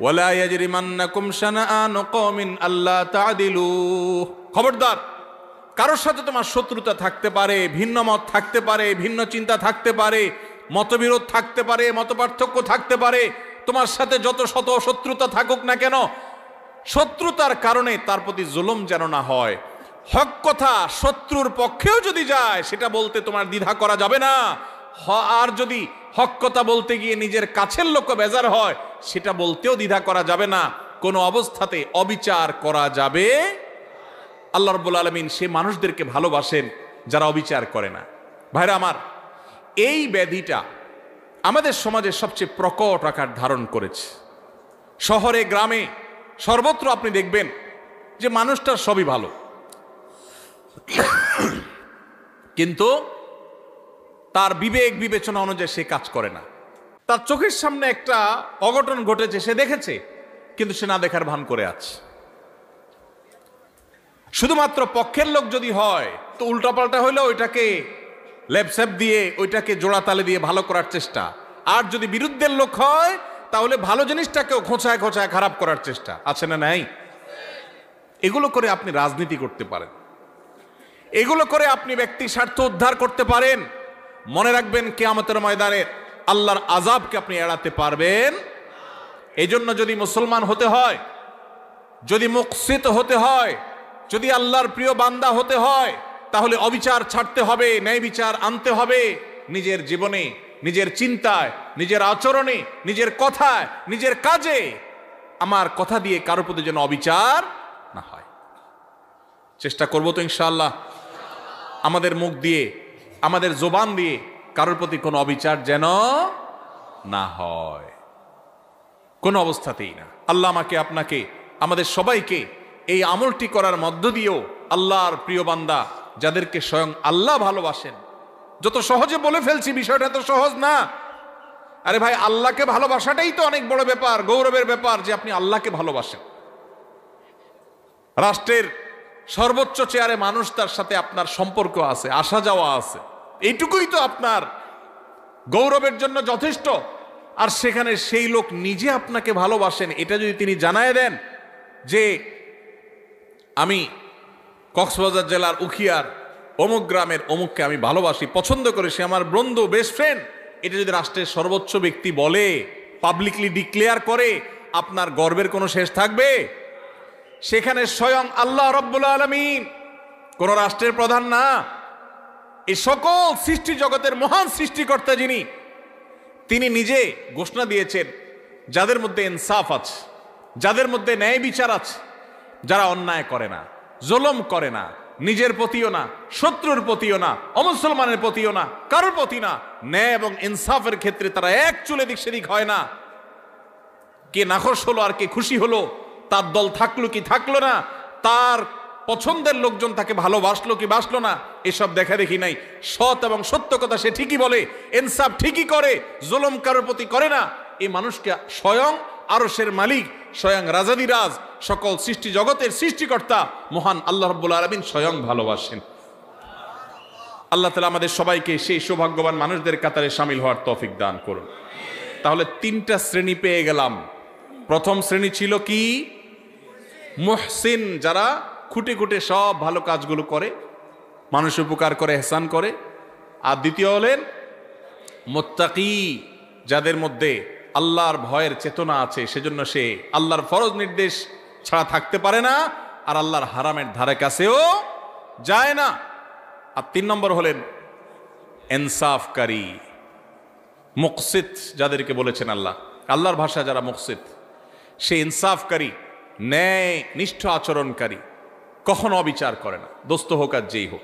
ওয়ালা ইয়াজরিমান্নাকুম শানাআনু কওমিন আল্লা তা'দিলু। খবরদার, কারোর সাথে তোমার শত্রুতা থাকতে পারে, ভিন্ন মত থাকতে পারে, ভিন্ন চিন্তা থাকতে পারে, মতবিরোধ থাকতে পারে, মতপার্থক্য থাকতে পারে, তোমার সাথে যত শত শত্রুতা থাকুক না কেন, শত্রুতার কারণে তার প্রতি জুলুম যেন না হয়। হক কথা শত্রুর পক্ষেও যদি যায়, সেটা বলতে তোমার দ্বিধা করা যাবে না। আর যদি হক কথা বলতে গিয়ে নিজের কাছের লোক বেজার হয়, সেটা বলতেও দ্বিধা করা যাবে না। কোনো অবস্থাতে অবিচার করা যাবে। আল্লাহ রাব্বুল আলামিন সে মানুষদেরকে ভালোবাসেন যারা অবিচার করে না। ভাইরা আমার, এই ব্যাধিটা আমাদের সমাজে সবচেয়ে প্রকট আকার ধারণ করেছে। শহরে গ্রামে সর্বত্র আপনি দেখবেন যে মানুষটার সবই ভালো, কিন্তু তার বিবেক বিবেচনা অনুযায়ী সে কাজ করে না। তার চোখের সামনে একটা অঘটন ঘটেছে, সে দেখেছে, কিন্তু সে না দেখার ভান করে আছে। শুধুমাত্র পক্ষের লোক যদি হয় তো উল্টাপাল্টা হইলে ওইটাকে লেপসেপ দিয়ে, ওইটাকে জোড়া তালে দিয়ে ভালো করার চেষ্টা। আর যদি বিরুদ্ধের লোক হয় তাহলে ভালো জিনিসটাকেও খোঁচায় খোঁচায় খারাপ করার চেষ্টা। আছে না নাই? এগুলো করে আপনি রাজনীতি করতে পারেন, এগুলো করে আপনি ব্যক্তি স্বার্থ উদ্ধার করতে পারেন। মনে রাখবেন, কিয়ামতের ময়দানে আল্লাহর আযাবকে আপনি এড়াতে পারবেন। এই জন্য যদি মুসলমান হতে হয়, যদি মুকসিত হতে হয়, যদি আল্লাহর প্রিয় বান্দা হতে হয়, তাহলে অবিচার ছাড়তে হবে, ন্যায় বিচার আনতে হবে নিজের জীবনে, নিজের চিন্তায়, নিজের আচরণে, নিজের কথায়, নিজের কাজে। আমার কথা দিয়ে কারোর প্রতি যেন অবিচার না হয়। চেষ্টা করবো তো ইনশাআল্লাহ, আমাদের মুখ দিয়ে, আমাদের জবান দিয়ে কারোর প্রতি কোনো অবিচার যেন না হয়, কোনো অবস্থাতেই না। আল্লাহ আমাকে, আপনাকে, আমাদের সবাইকে এই আমলটি করার মধ্য দিয়েও আল্লাহর প্রিয় বান্দা, যাদেরকে স্বয়ং আল্লাহ ভালোবাসেন। যত সহজে বলে ফেলছি, বিষয়টা তো সহজ না। আরে ভাই, আল্লাহকে ভালোবাসাটাই তো অনেক বড় ব্যাপার, গৌরবের ব্যাপার যে আপনি আল্লাহকে ভালোবাসেন। রাষ্ট্রের সর্বোচ্চ চেয়ারে মানুষ, তার সাথে আপনার সম্পর্ক আছে, আসা যাওয়া আছে, এইটুকুই তো আপনার গৌরবের জন্য যথেষ্ট। আর সেখানে সেই লোক নিজে আপনাকে ভালোবাসেন, এটা যদি তিনি জানায় দেন যে আমি কক্সবাজার জেলার উখিয়ার অমুক গ্রামের অমুককে আমি ভালোবাসি, পছন্দ করে, সে আমার বন্ধু, বেস্ট ফ্রেন্ড, এটা যদি রাষ্ট্রের সর্বোচ্চ ব্যক্তি বলে, পাবলিকলি ডিক্লেয়ার করে, আপনার গর্বের কোনো শেষ থাকবে? সেখানে স্বয়ং আল্লাহ রাব্বুল আলামিন, কোন রাষ্ট্রের প্রধান না, এই সকল সৃষ্টি জগতের মহান সৃষ্টিকর্তা যিনি, তিনি নিজে ঘোষণা দিয়েছেন, যাদের মধ্যে ইনসাফ আছে, যাদের মধ্যে ন্যায় বিচার আছে, যারা অন্যায় করে না, জুলুম করে না, নিজের প্রতিও না, শত্রুর প্রতিও না, অমুসলমানের প্রতিও না, কারোর প্রতি না, ন্যায় এবং ইনসাফের ক্ষেত্রে তারা এক চুলে দিক সেদিক হয় না। কে নাখোশ হলো আর কে খুশি হলো, তার দল থাকলো কি থাকলো না, তার পছন্দের লোকজন তাকে ভালোবাসলো কি বাসলো না, এসব দেখা দেখি নাই। সৎ এবং সত্য কথা সে ঠিকই বলে, ইনসাফ ঠিকই করে, জুলুম কারোর প্রতি করে না। এই মানুষকে স্বয়ং আরশের মালিক, স্বয়ং রাজাদিরাজ, সকল সৃষ্টি জগতের সৃষ্টিকর্তা মহান আল্লাহ রাব্বুল আলামিন স্বয়ং ভালোবাসেন। আল্লাহ তাআলা আমাদের সবাইকে সেই সৌভাগ্যবান মানুষদের কাতারে শামিল হওয়ার তৌফিক দান করুন। তাহলে তিনটা শ্রেণী পেয়ে গেলাম। প্রথম শ্রেণী ছিল কি? মুহসিন, যারা খুঁটে খুঁটে সব ভালো কাজগুলো করে, মানুষ উপকার করে, ইহসান করে। আর দ্বিতীয় হলেন মুত্তাকি, যাদের মধ্যে আল্লাহর ভয়ের চেতনা আছে, সেজন্য সে আল্লাহর ফরজ নির্দেশ ছাড়া থাকতে পারে না, আর আল্লাহর হারামের ধারে কাছেও যায় না। আর 3 নম্বর হলেন ইনসাফকারী, মুকসিত, যাদেরকে বলেছেন আল্লাহ। আল্লাহর ভাষা যারা মুকসিত, সে ইনসাফকারী, ন্যায় নিষ্ঠ আচরণকারী, কখনো অবিচার করে না, দোস্ত হোক আর যেই হোক।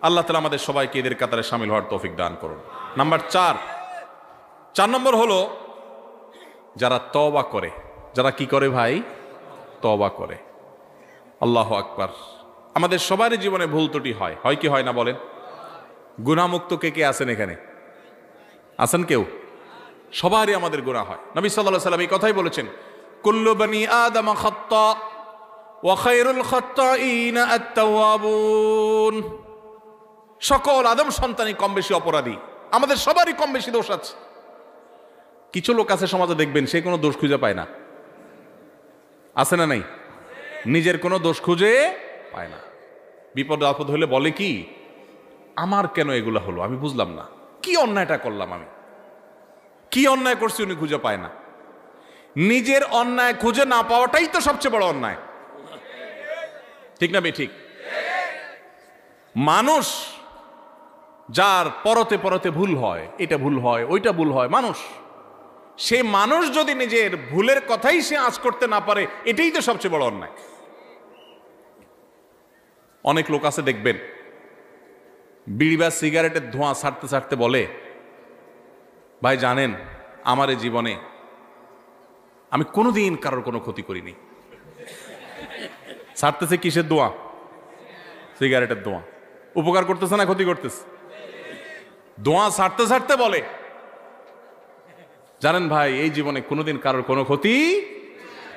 আল্লাহ তাআলা আমাদের সবাইকে এদের কাতারে শামিল হওয়ার তৌফিক দান করুন। নাম্বার 4 নম্বর হলো যারা তওবা করে। যারা কি করে ভাই? তওবা করে। আল্লাহু আকবার। আমাদের সবারই জীবনে ভুল ত্রুটি হয়, হয় কি হয় না বলেন? গুনাহমুক্ত কে কে আছেন এখানে? আছেন কেউ? সবারই আমাদের গুনাহ হয়। নবী সাল্লাল্লাহু আলাইহি ওয়াসাল্লাম এই কথাই বলেছেন, কুল্লু বনি আদম খাত্তা ওয়া খায়রুল খাত্তাইনা আত-তাওয়াবুন। সকল আদম সন্তানই কম বেশি অপরাধী, আমাদের সবারই কম বেশি দোষ আছে। কিছু লোক আছে সমাজে, দেখবেন সে কোনো দোষ খুঁজে পায় না। আছে না নাই? নিজের কোনো দোষ খুঁজে পায় না। বিপদ আপদ হলে বলে কি, আমার কেন এগুলা হলো, আমি বুঝলাম না, কি অন্যায়টা করলাম, আমি কি অন্যায় করছি, উনি খুঁজে পায় না। নিজের অন্যায় খুঁজে না পাওয়াটাই তো সবচেয়ে বড় অন্যায়, ঠিক না? ঠিক। মানুষ যার পরতে পরতে ভুল হয়, এটা ভুল হয়, ওইটা ভুল হয়, মানুষ, সে মানুষ যদি নিজের ভুলের কথাই সে আঁচ করতে না পারে, এটাই তো সবচেয়ে বড় অন্যায়। অনেক লোক আছে দেখবেন, বিড়ি বা সিগারেটের ধোঁয়া ছাড়তে ছাড়তে বলে, ভাই জানেন আমার এই জীবনে আমি কোনোদিন কারোর কোনো ক্ষতি করিনি। ছাড়তেছে কিসের ধোঁয়া? সিগারেটের ধোঁয়া। উপকার করতেছে না ক্ষতি করতেছে? দোয়া ছাড়তে ছাড়তে বলে, জানেন ভাই এই জীবনে কোনোদিন কারোর কোনো ক্ষতি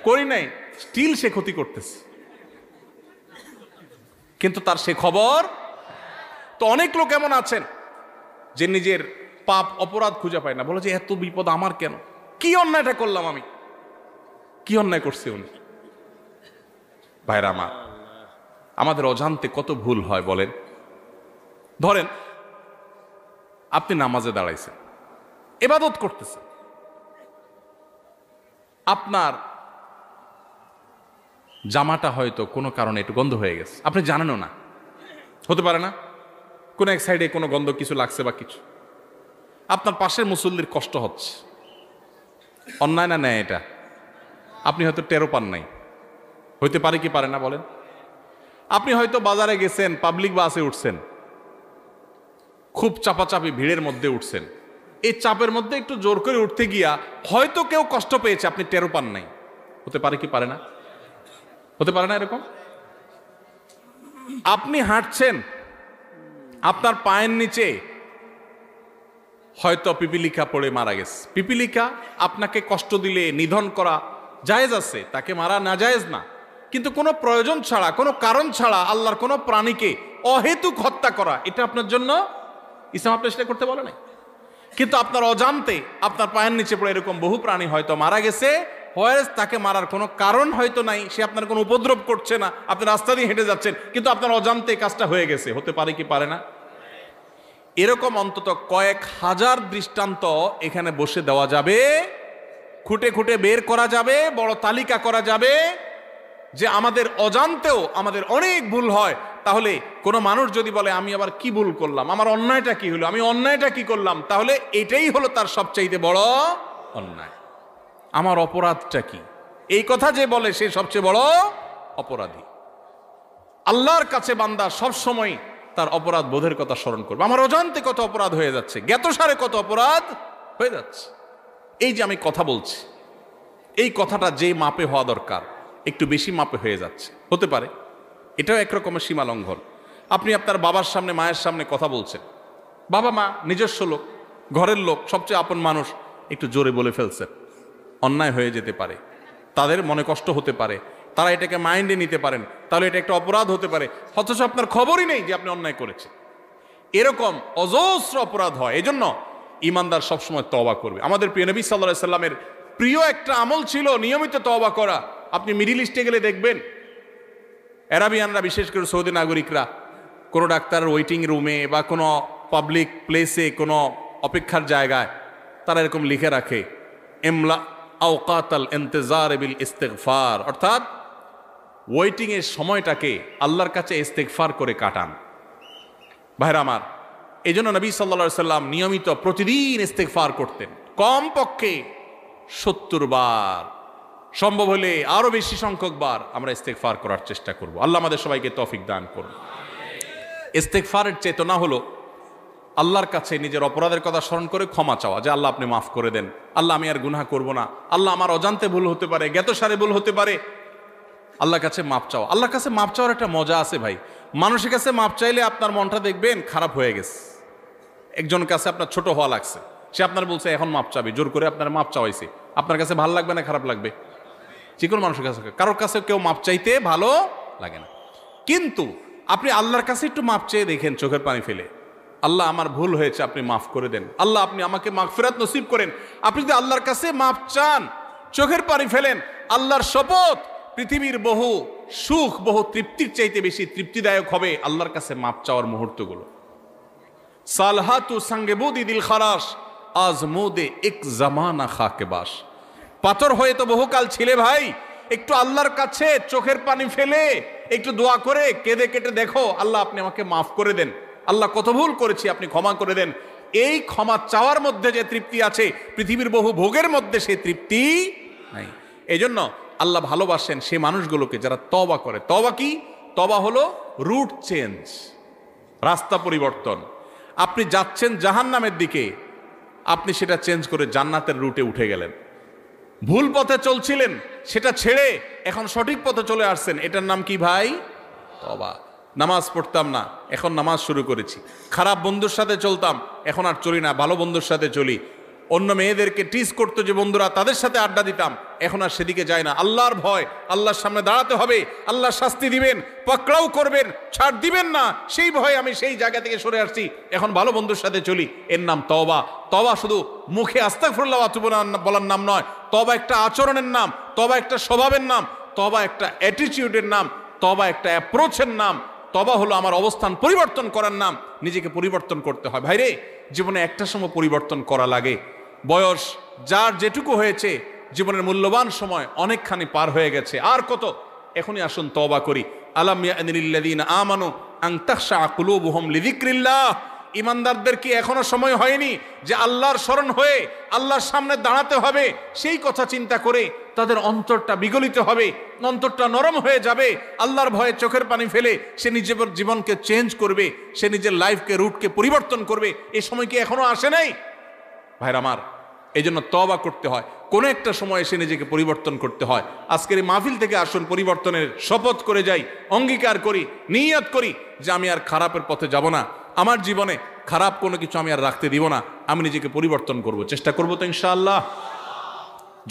করি নাই, স্টিল সে ক্ষতি করতেছে, কিন্তু তার সে খবর। তো অনেক লোক এমন আছেন যে নিজের পাপ অপরাধ খুঁজে পায় না, বলে যে এত বিপদ আমার কেন, কি অন্যায়টা করলাম আমি, কি অন্যায় করছে উনি। ভাইরা আমার, আমাদের অজান্তে কত ভুল হয় বলেন। ধরেন আপনি নামাজে দাঁড়াইছেন, ইবাদত করতেছেন, আপনার জামাটা হয়তো কোনো কারণে একটু গন্ধ হয়ে গেছে, আপনি জানেনও না, হতে পারে না কোনো এক সাইডে কোনো গন্ধ কিছু লাগছে বা কিছু, আপনার পাশের মুসল্লির কষ্ট হচ্ছে, অন্যায় না নেয় এটা, আপনি হয়তো টেরো পান নাই, হইতে পারে কি পারে না বলেন। আপনি হয়তো বাজারে গেছেন, পাবলিক বাসে উঠছেন, খুব চাপাচাপি ভিড়ের মধ্যে উঠছেন, এই চাপের মধ্যে একটু জোর করে উঠতে গিয়া হয়তো কেউ কষ্ট পেয়েছে, আপনি টেরো পান নাই, হতে পারে কি পারে না, হতে পারে না এরকম। আপনি হাঁটছেন, আপনার পায়ের নিচে হয়তো পিপিলিকা পড়ে মারা গেছে, পিপিলিকা আপনাকে কষ্ট দিলে নিধন করা জায়েজ আছে, তাকে মারা না জায়েজ না, কিন্তু কোনো প্রয়োজন ছাড়া, কোনো কারণ ছাড়া আল্লাহর কোনো প্রাণীকে অহেতুক হত্যা করা, এটা আপনার জন্য ইসলাম আপনি সেটা করতে বলে নাই। কিন্তু আপনার অজান্তে আপনার পায়ের নিচে পড়ে এরকম বহু প্রাণী হয়তো মারা গেছে, তাকে মারার কোনো কারণ হয়তো নাই, সে আপনার কোনো উপদ্রব করছে না, আপনি রাস্তা দিয়ে হেঁটে যাচ্ছেন, কিন্তু আপনার অজান্তে কাজটা হয়ে গেছে, হতে পারে কি পারে না। এরকম অন্তত কয়েক হাজার দৃষ্টান্ত এখানে বসে দেওয়া যাবে, খুঁটে খুঁটে বের করা যাবে, বড় তালিকা করা যাবে, যে আমাদের অজান্তেও আমাদের অনেক ভুল হয়। তাহলে কোনো মানুষ যদি বলে আমি আবার কি ভুল করলাম, আমার অন্যায়টা কি হলো, আমি অন্যায়টা কি করলাম, তাহলে এটাই হলো তার সবচাইতে বড় অন্যায়। আমার অপরাধটা কি, এই কথা যে বলে সে সবচেয়ে বড় অপরাধী। আল্লাহর কাছে বান্দা সব সময় তার অপরাধ বোধের কথা স্মরণ করবে, আমার অজান্তে কত অপরাধ হয়ে যাচ্ছে, জ্ঞাতসারে কত অপরাধ হয়ে যাচ্ছে। এই যে আমি কথা বলছি, এই কথাটা যে মাপে হওয়া দরকার একটু বেশি মাপে হয়ে যাচ্ছে, হতে পারে এটাও একরকমের সীমা লঙ্ঘন। আপনি আপনার বাবার সামনে মায়ের সামনে কথা বলছেন, বাবা মা নিজস্ব লোক, ঘরের লোক, সবচেয়ে আপন মানুষ, একটু জোরে বলে ফেলছেন, অন্যায় হয়ে যেতে পারে, তাদের মনে কষ্ট হতে পারে, তারা এটাকে মাইন্ডে নিতে পারেন, তাহলে এটা একটা অপরাধ হতে পারে, অথচ আপনার খবরই নেই যে আপনি অন্যায় করেছেন। এরকম অজস্র অপরাধ হয়। এই জন্য ইমানদার সবসময় তওবা করবে। আমাদের প্রিয় নবী সাল্লাল্লাহু আলাইহি সাল্লামের প্রিয় একটা আমল ছিল নিয়মিত তওবা করা। আপনি মিডিল ইস্টে গেলে দেখবেন অ্যারাবিয়ানরা, বিশেষ করে সৌদি নাগরিকরা, কোনো ডাক্তারের ওয়েটিং রুমে বা কোনো পাবলিক প্লেসে, কোনো অপেক্ষার জায়গায় তারা এরকম লিখে রাখে ইমলা আওকাতাল ইন্তেজার বিল ইস্তিগফার, অর্থাৎ ওয়েটিং এর সময়টাকে আল্লাহর কাছে ইস্তিগফার করে কাটান। ভাইরা আমার, এই জন্য নবী সাল্লাল্লাহু আলাইহি সাল্লাম নিয়মিত প্রতিদিন ইস্তিগফার করতেন, কমপক্ষে 70 বার, সম্ভব হলে আরো বেশি সংখ্যক বার আমরা ইস্তিগফার করার চেষ্টা করব। আল্লাহ আমাদের সবাইকে তৌফিক দান করুন। ইস্তিগফারের চেতনা হলো আল্লাহর কাছে নিজের অপরাধের কথা স্মরণ করে ক্ষমা চাওয়া, যে আল্লাহ আপনি মাফ করে দেন, আল্লাহ আমি আর গুনাহ করব না, আল্লাহ আমার অজান্তে ভুল হতে পারে, জ্ঞাতসারে ভুল হতে পারে, আল্লাহর কাছে মাপ চাওয়া। আল্লাহর কাছে মাপ চাওয়ার একটা মজা আছে ভাই। মানুষের কাছে মাপ চাইলে আপনার মনটা দেখবেন খারাপ হয়ে গেছে, একজনের কাছে আপনার ছোট হওয়া লাগছে, সে আপনার বলছে এখন মাপ চাবে, জোর করে আপনার মাপ চাওয়াইছে, আপনার কাছে ভালো লাগবে না খারাপ লাগবে? যে কোনো মানুষের কাছে, কারোর কাছে কেউ মাপ চাইতে ভালো লাগে না। কিন্তু আপনি আল্লাহর কাছে একটু মাপ চেয়ে দেখেন, চোখের পানি ফেলে, আল্লাহ আমার ভুল হয়েছে, আপনি মাফ করে দেন, আল্লাহ আপনি আমাকে মাগফিরাত নসিব করেন। আপনি যদি আল্লাহর কাছে মাপ চান, চোখের পানি ফেলেন, আল্লাহর শপথ পৃথিবীর বহু সুখ, বহু তৃপ্তির চাইতে বেশি তৃপ্তিদায়ক হবে আল্লাহর কাছে মাপ চাওয়ার মুহূর্তগুলো। সালহাতু সঙ্গে বুদি দিল খারাস আজমুদে এক জামানা খাকে বাস। পাথর হয়ে তো বহুকাল ছিলে ভাই, একটু আল্লাহর কাছে চোখের পানি ফেলে একটু দোয়া করে কেঁদে কেটে দেখো, আল্লাহ আপনি আমাকে মাফ করে দেন, আল্লাহ কত ভুল করেছি আপনি ক্ষমা করে দেন। এই ক্ষমা চাওয়ার মধ্যে যে তৃপ্তি আছে, পৃথিবীর বহু ভোগের মধ্যে সেই তৃপ্তি নাই। এই জন্য আল্লাহ ভালোবাসেন সেই মানুষগুলোকে যারা তওবা করে। তওবা কি? তওবা হলো রুট চেঞ্জ, রাস্তা পরিবর্তন। আপনি যাচ্ছেন জাহান্নামের দিকে, আপনি সেটা চেঞ্জ করে জান্নাতের রুটে উঠে গেলেন। ভুল পথে চলছিলেন, সেটা ছেড়ে এখন সঠিক পথে চলে আসছেন, এটার নাম কি ভাই? তওবা। নামাজ পড়তাম না, এখন নামাজ শুরু করেছি। খারাপ বন্ধুর সাথে চলতাম, এখন আর চলি না, ভালো বন্ধুর সাথে চলি। অন্য মেয়েদেরকে টিজ করতো যে বন্ধুরা, তাদের সাথে আড্ডা দিতাম, এখন আর সেদিকে যায় না। আল্লাহর ভয়, আল্লাহর সামনে দাঁড়াতে হবে, আল্লাহ শাস্তি দিবেন, পাকড়াও করবেন, ছাড় দিবেন না, সেই ভয়ে আমি সেই জায়গা থেকে সরে আসছি, এখন ভালো বন্ধুর সাথে চলি। এর নাম তওবা। তওবা শুধু মুখে আস্তাগফিরুল্লাহ বলার নাম নয়, তওবা একটা আচরণের নাম, তওবা একটা স্বভাবের নাম, তওবা একটা অ্যাটিটিউডের নাম, তওবা একটা অ্যাপ্রোচের নাম। তওবা হলো আমার অবস্থান পরিবর্তন করার নাম, নিজেকে পরিবর্তন করতে হয়। ভাইরে, জীবনে একটা সময় পরিবর্তন করা লাগে। বয়স যার যেটুকু হয়েছে, জীবনের মূল্যবান সময় অনেকখানি পার হয়ে গেছে, আর কত? এখনই আসুন তওবা করি। আলাম ইয়ানিল লিল্লাযিনা আমানু আন তাখশা কুলুবুহুম লিযিকরিল্লাহ। ইমানদারদের কি এখনো সময় হয়নি যে আল্লাহর স্মরণ হয়ে আল্লাহর সামনে দাঁড়াতে হবে? সেই কথা চিন্তা করে তাদের অন্তরটা বিগলিত হবে, অন্তরটা নরম হয়ে যাবে, আল্লাহর ভয়ে চোখের পানি ফেলে সে নিজের জীবনকে চেঞ্জ করবে, সে নিজের লাইফকে, রুটকে পরিবর্তন করবে। এই সময় কি এখনো আসে নাই? ভাইরা আমার, এই জন্য তওবা করতে হয়, কোনো একটা সময় এসে নিজেকে পরিবর্তন করতে হয়। আজকের এই মাহফিল থেকে আসুন পরিবর্তনের শপথ করে যাই, অঙ্গীকার করি, নিয়ত করি যে আমি আর খারাপের পথে যাব না, আমার জীবনে খারাপ কোনো কিছু আমি আর রাখতে দিব না, আমি নিজেকে পরিবর্তন করব, চেষ্টা করব তো ইনশাআল্লাহ।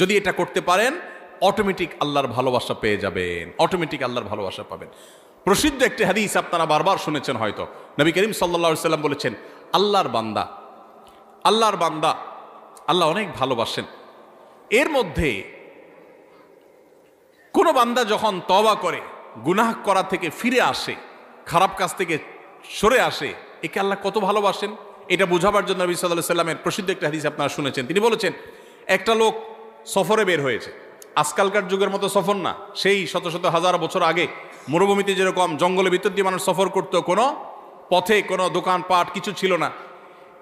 যদি এটা করতে পারেন, অটোমেটিক আল্লাহর ভালোবাসা পেয়ে যাবেন, অটোমেটিক আল্লাহর ভালোবাসা পাবেন। প্রসিদ্ধ একটি হাদিস আপনারা বারবার শুনেছেন হয়তো, নবী করিম সাল্লাল্লাহু আলাইহি সাল্লাম বলেছেন, আল্লাহর বান্দা আল্লাহ অনেক ভালোবাসেন। এর মধ্যে কোনো বান্দা যখন তওবা করে, গুনাহ করা থেকে ফিরে আসে, খারাপ কাজ থেকে সরে আসে, একে আল্লাহ কত ভালোবাসেন এটা বোঝাবার জন্য নবী সাল্লাল্লাহু আলাইহি সাল্লামের প্রসিদ্ধ একটা হাদিস আপনারা শুনেছেন। তিনি বলেছেন, একটা লোক সফরে বের হয়েছে, আজকালকার যুগের মতো সফর না, সেই শত শত হাজার বছর আগে মরুভূমিতে যেরকম জঙ্গলের ভিতর দিয়ে মানুষ সফর করতো, কোনো পথে কোনো দোকানপাট কিছু ছিল না,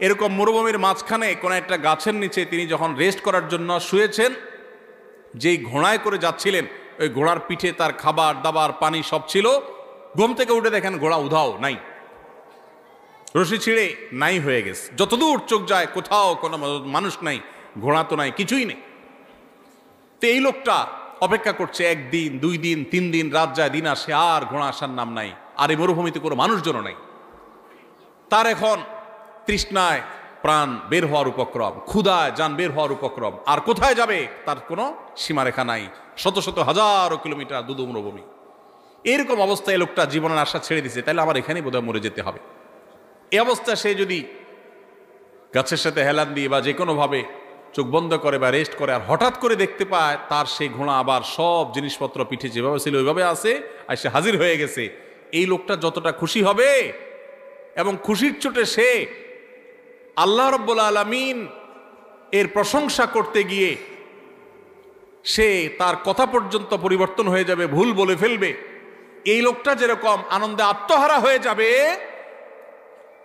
এরকম মরুভূমির মাঝখানে কোনো একটা গাছের নিচে তিনি যখন রেস্ট করার জন্য শুয়েছেন, যেই ঘোড়ায় করে যাচ্ছিলেন, ওই ঘোড়ার পিঠে তার খাবার দাবার পানি সব ছিল। ঘুম থেকে উঠে দেখেন ঘোড়া উধাও, নাই, রশি ছিঁড়ে নাই হয়ে গেছে। যতদূর চোখ যায় কোথাও কোনো মানুষ নাই, ঘোড়া তো নাই, কিছুই নেই। তো এই লোকটা অপেক্ষা করছে, 1 দিন 2 দিন 3 দিন, রাত যায় দিন আসে, আর ঘোড়া আসার নাম নাই, আর এই মরুভূমিতে কোনো মানুষজনও নাই। তার এখন তৃষ্ণায় প্রাণ বের হওয়ার উপক্রম, ক্ষুধায় যান বের হওয়ার উপক্রম, আর কোথায় যাবে তার কোনো সীমারেখা নাই, শত শত হাজারো কিলোমিটার দুধু মরুভূমি। এরকম অবস্থায় লোকটা জীবনের আশা ছেড়ে দিছে, তাহলে আমার এখানেই বোধহয় মরে যেতে হবে। এই অবস্থা সে যদি গাছের সাথে হেলান দিয়ে বা যে কোনোভাবে চোখ বন্ধ করে বা রেস্ট করে, আর হঠাৎ করে দেখতে পায় তার সেই ঘোড়া আবার সব জিনিসপত্র পিঠে যেভাবে ছিল ওইভাবে আছে, আর সে হাজির হয়ে গেছে, এই লোকটা যতটা খুশি হবে, এবং খুশির চোটে সে আল্লাহ রাব্বুল আলামিন এর প্রশংসা করতে গিয়ে সে তার কথা পর্যন্ত পরিবর্তন হয়ে যাবে, ভুল বলে ফেলবে। এই লোকটা যেরকম আনন্দে আত্মহারা হয়ে যাবে,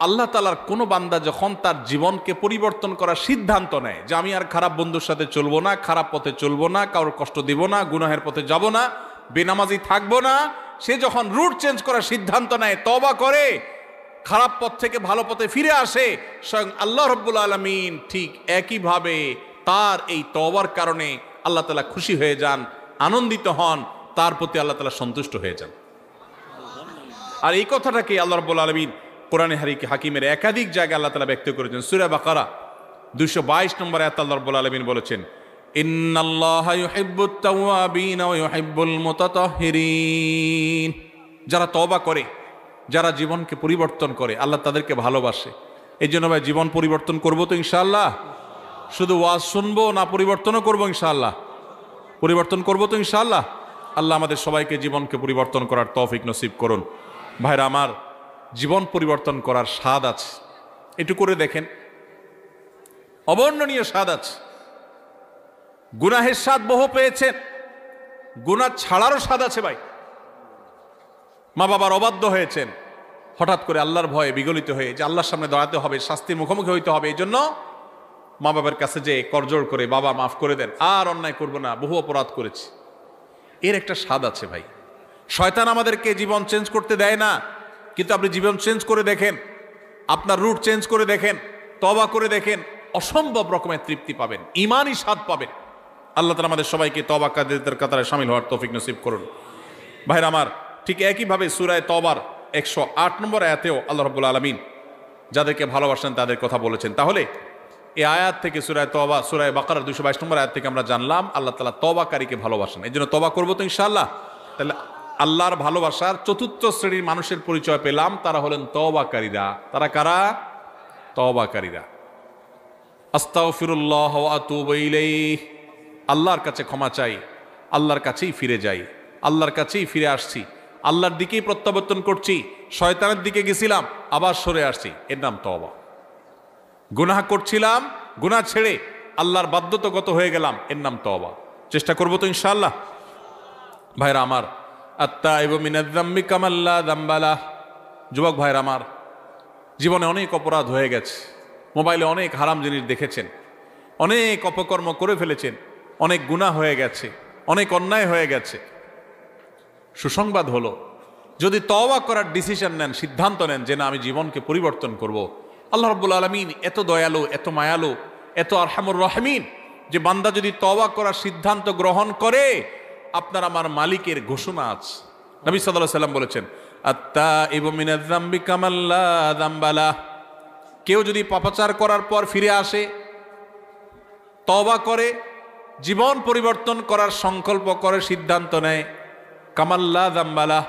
আল্লাহ তাআলার কোনো বান্দা যখন তার জীবনকে পরিবর্তন করার সিদ্ধান্ত নেয় যে আমি আর খারাপ বন্ধুর সাথে চলবো না, খারাপ পথে চলবো না, কারোর কষ্ট দিব না, গুনাহের পথে যাব না, বেনামাজি থাকবো না, সে যখন রুট চেঞ্জ করার সিদ্ধান্ত নেয়, তওবা করে, খারাপ পথ থেকে ভালো পথে ফিরে আসে, স্বয়ং আল্লাহ রাব্বুল আলামিন ঠিক একইভাবে তার এই তওবার কারণে আল্লাহ তাআলা খুশি হয়ে যান, আনন্দিত হন, তার প্রতি আল্লাহ তাআলা সন্তুষ্ট হয়ে যান। আর এই কথাটাকে আল্লাহ রাব্বুল আলামিন কোরআনে হাকিমের একাধিক জায়গায় আল্লাহ তাআলা ব্যক্ত করেছেন। সূরা বাকারা 222 নম্বর আয়াতে আল্লাহ রাব্বুল আলামিন বলেছেন, ইন্নাল্লাহা ইউহিব্বুত তাওয়াবিন ওয়া ইউহিব্বুল মুতাতাহহিরিন। যারা তওবা করে, যারা জীবনকে পরিবর্তন করে, আল্লাহ তাদেরকে ভালোবাসে। এই জন্য ভাই জীবন পরিবর্তন করবো তো ইনশাআল্লাহ। শুধু ওয়াজ শুনবো না, পরিবর্তনও করবো ইনশাআল্লাহ। পরিবর্তন করবো তো ইনশাআল্লাহ। আল্লাহ আমাদের সবাইকে জীবনকে পরিবর্তন করার তৌফিক নসিব করুন। ভাইরা আমার, জীবন পরিবর্তন করার স্বাদ আছে, একটু করে দেখেন, অবর্ণনীয় স্বাদ আছে। গুনাহের স্বাদ বহু পেয়েছেন, গুনাহ ছাড়ারও স্বাদ আছে ভাই। মা বাবার অবাধ্য হয়েছেন, হঠাৎ করে আল্লাহর ভয়ে বিগলিত হয়ে যে আল্লাহর সামনে দাঁড়াতে হবে, শাস্তির মুখোমুখি হইতে হবে, এই জন্য মা বাবার কাছে যে করজোড় করে, বাবা মাফ করে দেন, আর অন্যায় করবো না, বহু অপরাধ করেছি, এর একটা স্বাদ আছে ভাই। শয়তান আমাদেরকে জীবন চেঞ্জ করতে দেয় না, কিন্তু আপনি জীবন চেঞ্জ করে দেখেন, আপনার রুট চেঞ্জ করে দেখেন, তওবা করে দেখেন, অসম্ভব রকমের তৃপ্তি পাবেন, ঈমানি স্বাদ পাবেন। আল্লাহ তাআলা আমাদের সবাইকে তওবাকারীদের কাতারে শামিল হওয়ার তৌফিক নসিব করুন। ভাইরা আমার, ঠিক একইভাবে সূরা তওবার 108 নম্বর আয়াতেও আল্লাহ রাব্বুল আলামিন যাদেরকে ভালোবাসেন তাদের কথা বলেছেন। তাহলে এই আয়াত থেকে সূরা তওবা, সূরা বাকারার 222 নম্বর আয়াত থেকে আমরা জানলাম আল্লাহ তাআলা তওবাকারীকে ভালোবাসেন। এই জন্য তওবা করবো তো ইনশাআল্লাহ। তাহলে আল্লাহর ভালোবাসার চতুর্থ শ্রেণীর মানুষের পরিচয় পেলাম, তারা হলেন তওবাকারীরা। তারা কারা? তওবাকারীরা। আস্তাগফিরুল্লাহ ওয়া আতুবু ইলাইহি, আল্লাহর কাছে ক্ষমা চাই, আল্লাহর কাছেই ফিরে যাই, আল্লাহর কাছেই ফিরে আসছি, আল্লাহর দিকেই প্রত্যাবর্তন করছি, শয়তানের দিকে গেছিলাম আবার সরে আসছি, এর নাম তওবা। গুনাহ করছিলাম, গুনাহ ছেড়ে আল্লাহর বাধ্যতাগত হয়ে গেলাম, এর নাম তওবা। চেষ্টা করবো তো ইনশাআল্লাহ। ভাইরা আমার, আত্তাইবু মিনাজ যামবি কামান লা যামবা লাহ। যুবক ভাইরা আমার, জীবনে অনেক অপরাধ হয়ে গেছে, মোবাইলে অনেক হারাম জিনিস দেখেছেন, অনেক অপকর্ম করে ফেলেছেন, অনেক গুনাহ হয়ে গেছে, অনেক অন্যায় হয়ে গেছে। সুসংবাদ হলো, যদি তওবা করার ডিসিশন নেন, সিদ্ধান্ত নেন যে না আমি জীবনকে পরিবর্তন করব, আল্লাহ রাব্বুল আলামিন এত দয়ালু, এত মায়ালু, এত আরহামুর রাহিমিন যে বান্দা যদি তওবা করার সিদ্ধান্ত গ্রহণ করে, আপনার আমার মালিকের ঘোষণা আছে। নবী সাল্লাল্লাহু আলাইহি সাল্লাম বলেছেন, আত্তাইবু মিনাজ যামবি কামান লা যামবা লাহ। কেউ যদি পাপাচার করার পর ফিরে আসে, তওবা করে, জীবন পরিবর্তন করার সংকল্প করে, সিদ্ধান্ত নেয়, কামান লা যামবা লাহ,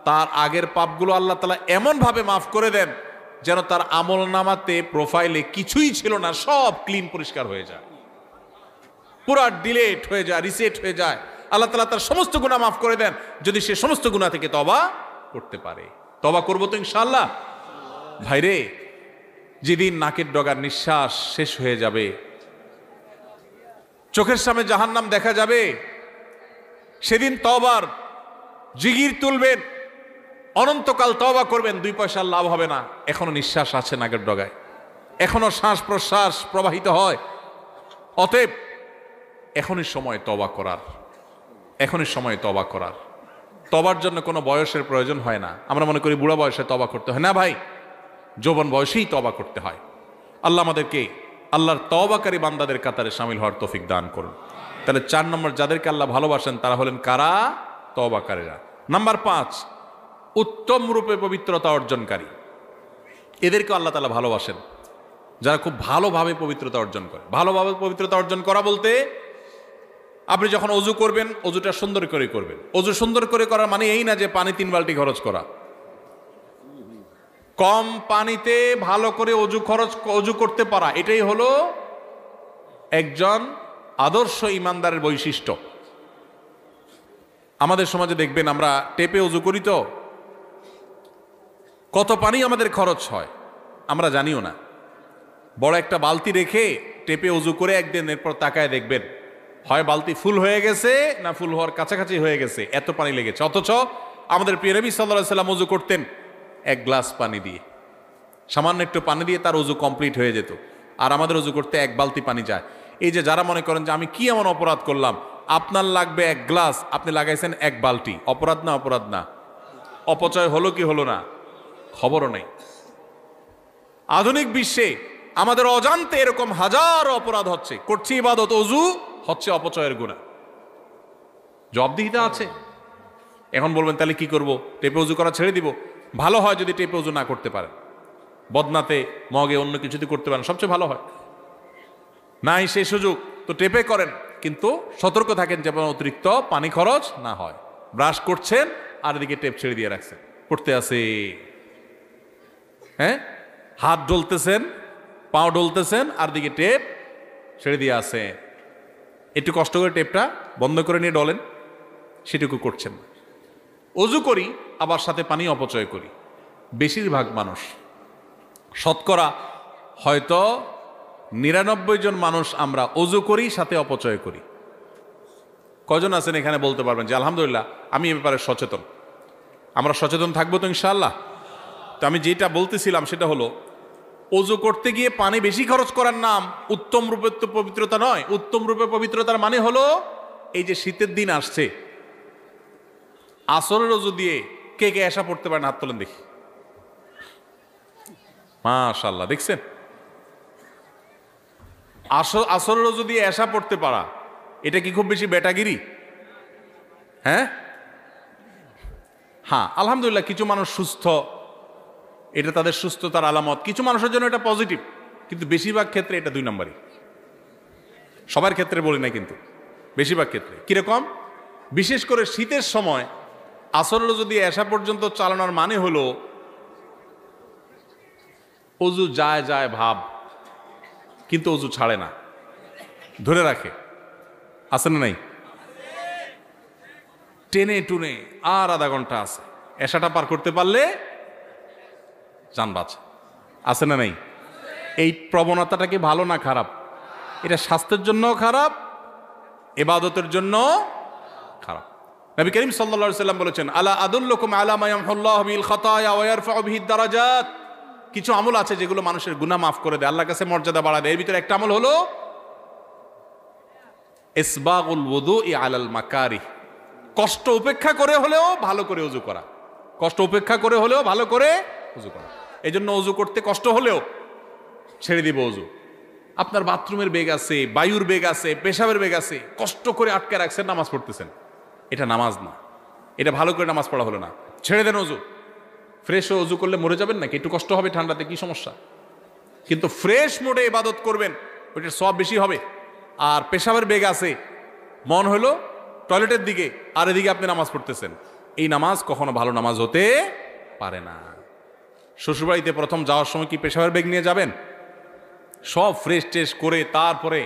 তার আগের পাপগুলো আল্লাহ তাআলা এমনভাবে মাফ করে দেন যেন তার আমল নামাতে, প্রোফাইলে কিছুই ছিল না, সব ক্লিন, পরিষ্কার হয়ে যায়, পুরা ডিলেট হয়ে যায়, রিসেট হয়ে যায়। আল্লাহ তাআলা তার সমস্ত গুনাহ মাফ করে দেন যদি সে সমস্ত গুনাহ থেকে তওবা করতে পারে। তওবা করবো তো ইনশাআল্লাহ। ভাইরে, যেদিন নাকের ডগার নিঃশ্বাস শেষ হয়ে যাবে, চোখের সামনে জাহান্নাম দেখা যাবে, সেদিন তওবার জিগির তুলবেন, অনন্তকাল তওবা করবেন, 2 পয়সার লাভ হবে না। এখনো নিঃশ্বাস আছে নাকের ডগায়, এখনো শ্বাস প্রশ্বাস প্রবাহিত হয়। অতএব এখনই সময় তওবা করার, এখনই সময় তওবা করার। তওবার জন্য কোনো বয়সের প্রয়োজন হয় না। আমরা মনে করি বুড়া বয়সে তওবা করতে হয়, না ভাই, যৌবন বয়সেই তওবা করতে হয়। আল্লাহ আমাদেরকে আল্লাহর তওবাকারী বান্দাদের কাতারে শামিল হওয়ার তৌফিক দান করুন। তাহলে 4 নম্বর, যাদেরকে আল্লাহ ভালোবাসেন তারা হলেন কারা? তওবাকারীরা। নাম্বার 5, উত্তম রূপে পবিত্রতা অর্জনকারী। এদেরকে আল্লাহ তাআলা ভালোবাসেন, যারা খুব ভালোভাবে পবিত্রতা অর্জন করে। ভালোভাবে পবিত্রতা অর্জন করা বলতে, আপনি যখন অজু করবেন, অজুটা সুন্দর করে করবেন। অজু সুন্দর করে করার মানে এই না যে পানি 3 বালতি খরচ করা। কম পানিতে ভালো করে অজু করতে পারা, এটাই হলো একজন আদর্শ ইমানদারের বৈশিষ্ট্য। আমাদের সমাজে দেখবেন আমরা টেপে অজু করি, তো কত পানি আমাদের খরচ হয় আমরা জানিও না। বড় একটা বালতি রেখে টেপে অজু করে একদিন, এরপর তাকায় দেখবেন হয় বালতি ফুল হয়ে গেছে না ফুল হওয়ার কাছাকাছি হয়ে গেছে, এত পানি লেগেছে। অথচ আমাদের প্রিয় নবী সাল্লাল্লাহু আলাইহি সাল্লাম অজু করতেন 1 গ্লাস পানি দিয়ে, সামান্য একটু পানি দিয়ে তার অজু কমপ্লিট হয়ে যেত। আর আমাদের অজু করতে 1 বালতি পানি যায়। এই যে যারা মনে করেন যে আমি কি এমন অপরাধ করলাম, আপনার লাগবে 1 গ্লাস, আপনি লাগাইছেন 1 বালতি, অপরাধ না? অপরাধ না? অপচয় হলো কি হলো না? খবরও নেই। আধুনিক বিশ্বে আমাদের অজান্তে এরকম হাজারো অপরাধ হচ্ছে, করছি ইবাদত, অজু হচ্ছে অপচয়ের গুনাহ। জবাবদিহিতা আছে। এখন বলবেন তাহলে কি করব? টেপে অজু করা ছেড়ে দিব? ভালো হয় যদি টেপে অজু না করতে পারেন, বদনাতে, মগে, অন্য কিছুতে করতে পারেন, সবচেয়ে ভালো হয়। নাই সেই সুযোগ তো টেপে করেন, কিন্তু সতর্ক থাকেন যেন অতিরিক্ত পানি খরচ না হয়। ব্রাশ করছেন আর এদিকে টেপ ছেড়ে দিয়ে রাখছেন, পড়তে আছে, হ্যাঁ, হাত ডলতেছেন, পাও ডলতেছেন, আর দিকে টেপ ছেড়ে দিয়ে আছে। একটু কষ্ট করে টেপটা বন্ধ করে নিয়ে ডলেন, সেটুকু করছেন না। অজু করি আবার সাথে পানি অপচয় করি। বেশিরভাগ মানুষ, শতকরা হয়তো 99 জন মানুষ আমরা অজু করি সাথে অপচয় করি। কজন আছেন এখানে বলতে পারবেন যে আলহামদুলিল্লাহ আমি এ ব্যাপারে সচেতন? আমরা সচেতন থাকবো তো ইনশাআল্লাহ। তো আমি যেটা বলতেছিলাম সেটা হলো, অজু করতে গিয়ে পানি বেশি খরচ করার নাম উত্তম রূপে তো পবিত্রতা নয়। উত্তম রূপে পবিত্রতার মানে হলো, এই যে শীতের দিন আসছে, আসরের অজু দিয়ে কে কে এসা পড়তে পারেন? হাত তোলেন দেখি। মাশাআল্লাহ, দেখছেন? আসরের অজু দিয়ে এসা পড়তে পারা, এটা কি খুব বেশি বেটাগিরি? হ্যাঁ, হ্যাঁ আলহামদুলিল্লাহ কিছু মানুষ সুস্থ, এটা তাদের সুস্থতার আলামত, কিছু মানুষের জন্য এটা পজিটিভ, কিন্তু বেশিরভাগ ক্ষেত্রে এটা 2 নম্বরই। সবার ক্ষেত্রে বলি না, কিন্তু বেশিরভাগ ক্ষেত্রে কিরকম, বিশেষ করে শীতের সময় আসরের যদি এশা পর্যন্ত চালানোর মানে হলো অজু যায় যায় ভাব, কিন্তু অজু ছাড়ে না, ধরে রাখে, আছে না নাই, টেনে টুনে আর আধা ঘন্টা আছে, এশাটা পার করতে পারলে জান বাঁচে, আছে না নাই। এই প্রবণতাটা কি ভালো না খারাপ? এটা স্বাস্থ্যের জন্য খারাপ, ইবাদতের জন্য খারাপ। নবী করিম সাল্লাল্লাহু আলাইহি সাল্লাম বলেছেন, আলা আদুল্লুকুম আলা মা ইয়ামহুল্লাহু বিল খাতায়া ওয়া ইয়ারফাউ বিহি দারাজাত। কিছু আমল আছে যেগুলো মানুষের গুনাহ মাফ করে দেয়, আল্লাহর কাছে মর্যাদা বাড়ায় দেয়। এর ভিতরে একটা আমল হলো ইসবাগুল ওযুই আলাল মাকারিহ, কষ্ট উপেক্ষা করে হলেও ভালো করে ওযু করা, কষ্ট উপেক্ষা করে হলেও ভালো করে ওযু করা। এই জন্য ওযু করতে কষ্ট হলেও ছেড়ে দিব ওযু। আপনার বাথরুমের বেগ আছে, বায়ুর বেগ আছে, পেশাবের বেগ আছে, কষ্ট করে আটকে রাখছেন, নামাজ পড়তেছেন, এটা নামাজ না, এটা ভালো করে নামাজ পড়া হলো না, ছেড়ে দেন ওযু। ফ্রেশ ওযু করলে মরে যাবেন নাকি? একটু কষ্ট হবে ঠান্ডাতে, কি সমস্যা? কিন্তু ফ্রেশ মোডে ইবাদত করবেন, ওইটার সওয়াব বেশি হবে। আর পেশাবের বেগ আছে, মন হলো টয়লেটের দিকে, আর এদিকে আপনি নামাজ পড়তেছেন, এই নামাজ কখনো ভালো নামাজ হতে পারে না। শ্বশুরবাড়িতে প্রথম যাওয়ার সময় কি পেশাবের বেগ নিয়ে যাবেন? সব ফ্রেশ ট্রেশ করে তারপরে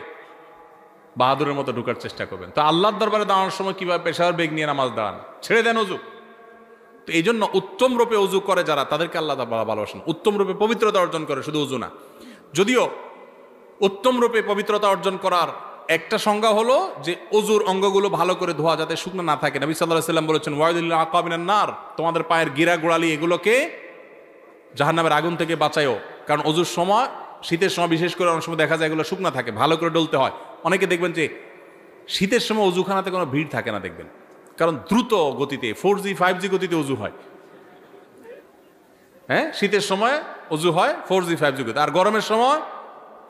বাহাদুরের মতো ঢুকার চেষ্টা করবেন। তো আল্লাহর দরবারে দাঁড়ানোর সময় কিভাবে পেশাবের বেগ নিয়ে নামাজ দাঁড়ান? ছেড়ে দেন ওযু। তো এই জন্য উত্তম রূপে ওযু করে যারা, তাদেরকে আল্লাহ ভালোবাসেন। উত্তম রূপে পবিত্রতা অর্জন করে, শুধু ওযু না। যদিও উত্তম রূপে পবিত্রতা অর্জন করার একটা সংজ্ঞা হলো যে ওযুর অঙ্গগুলো ভালো করে ধোয়া, যাতে শুকনো না থাকে। নবী সাল্লাল্লাহু আলাইহি সাল্লাম বলেছেন, ওয়াইদুল আকাবিনান নার, তোমাদের পায়ের গিরা গোড়ালি এগুলোকে জাহান্নামের আগুন থেকে বাঁচায়ও। কারণ ওযুর সময়, শীতের সময় বিশেষ করে অনেক সময় দেখা যায় এগুলো শুকনা থাকে, ভালো করে ডলতে হয়। অনেকে দেখবেন যে শীতের সময় ওযুখানাতে কোনো ভিড় থাকে না, দেখবেন, কারণ দ্রুত গতিতে 4G 5G গতিতে ওযু হয়। হ্যাঁ, শীতের সময় ওযু হয় 4G 5G গতিতে, আর গরমের সময়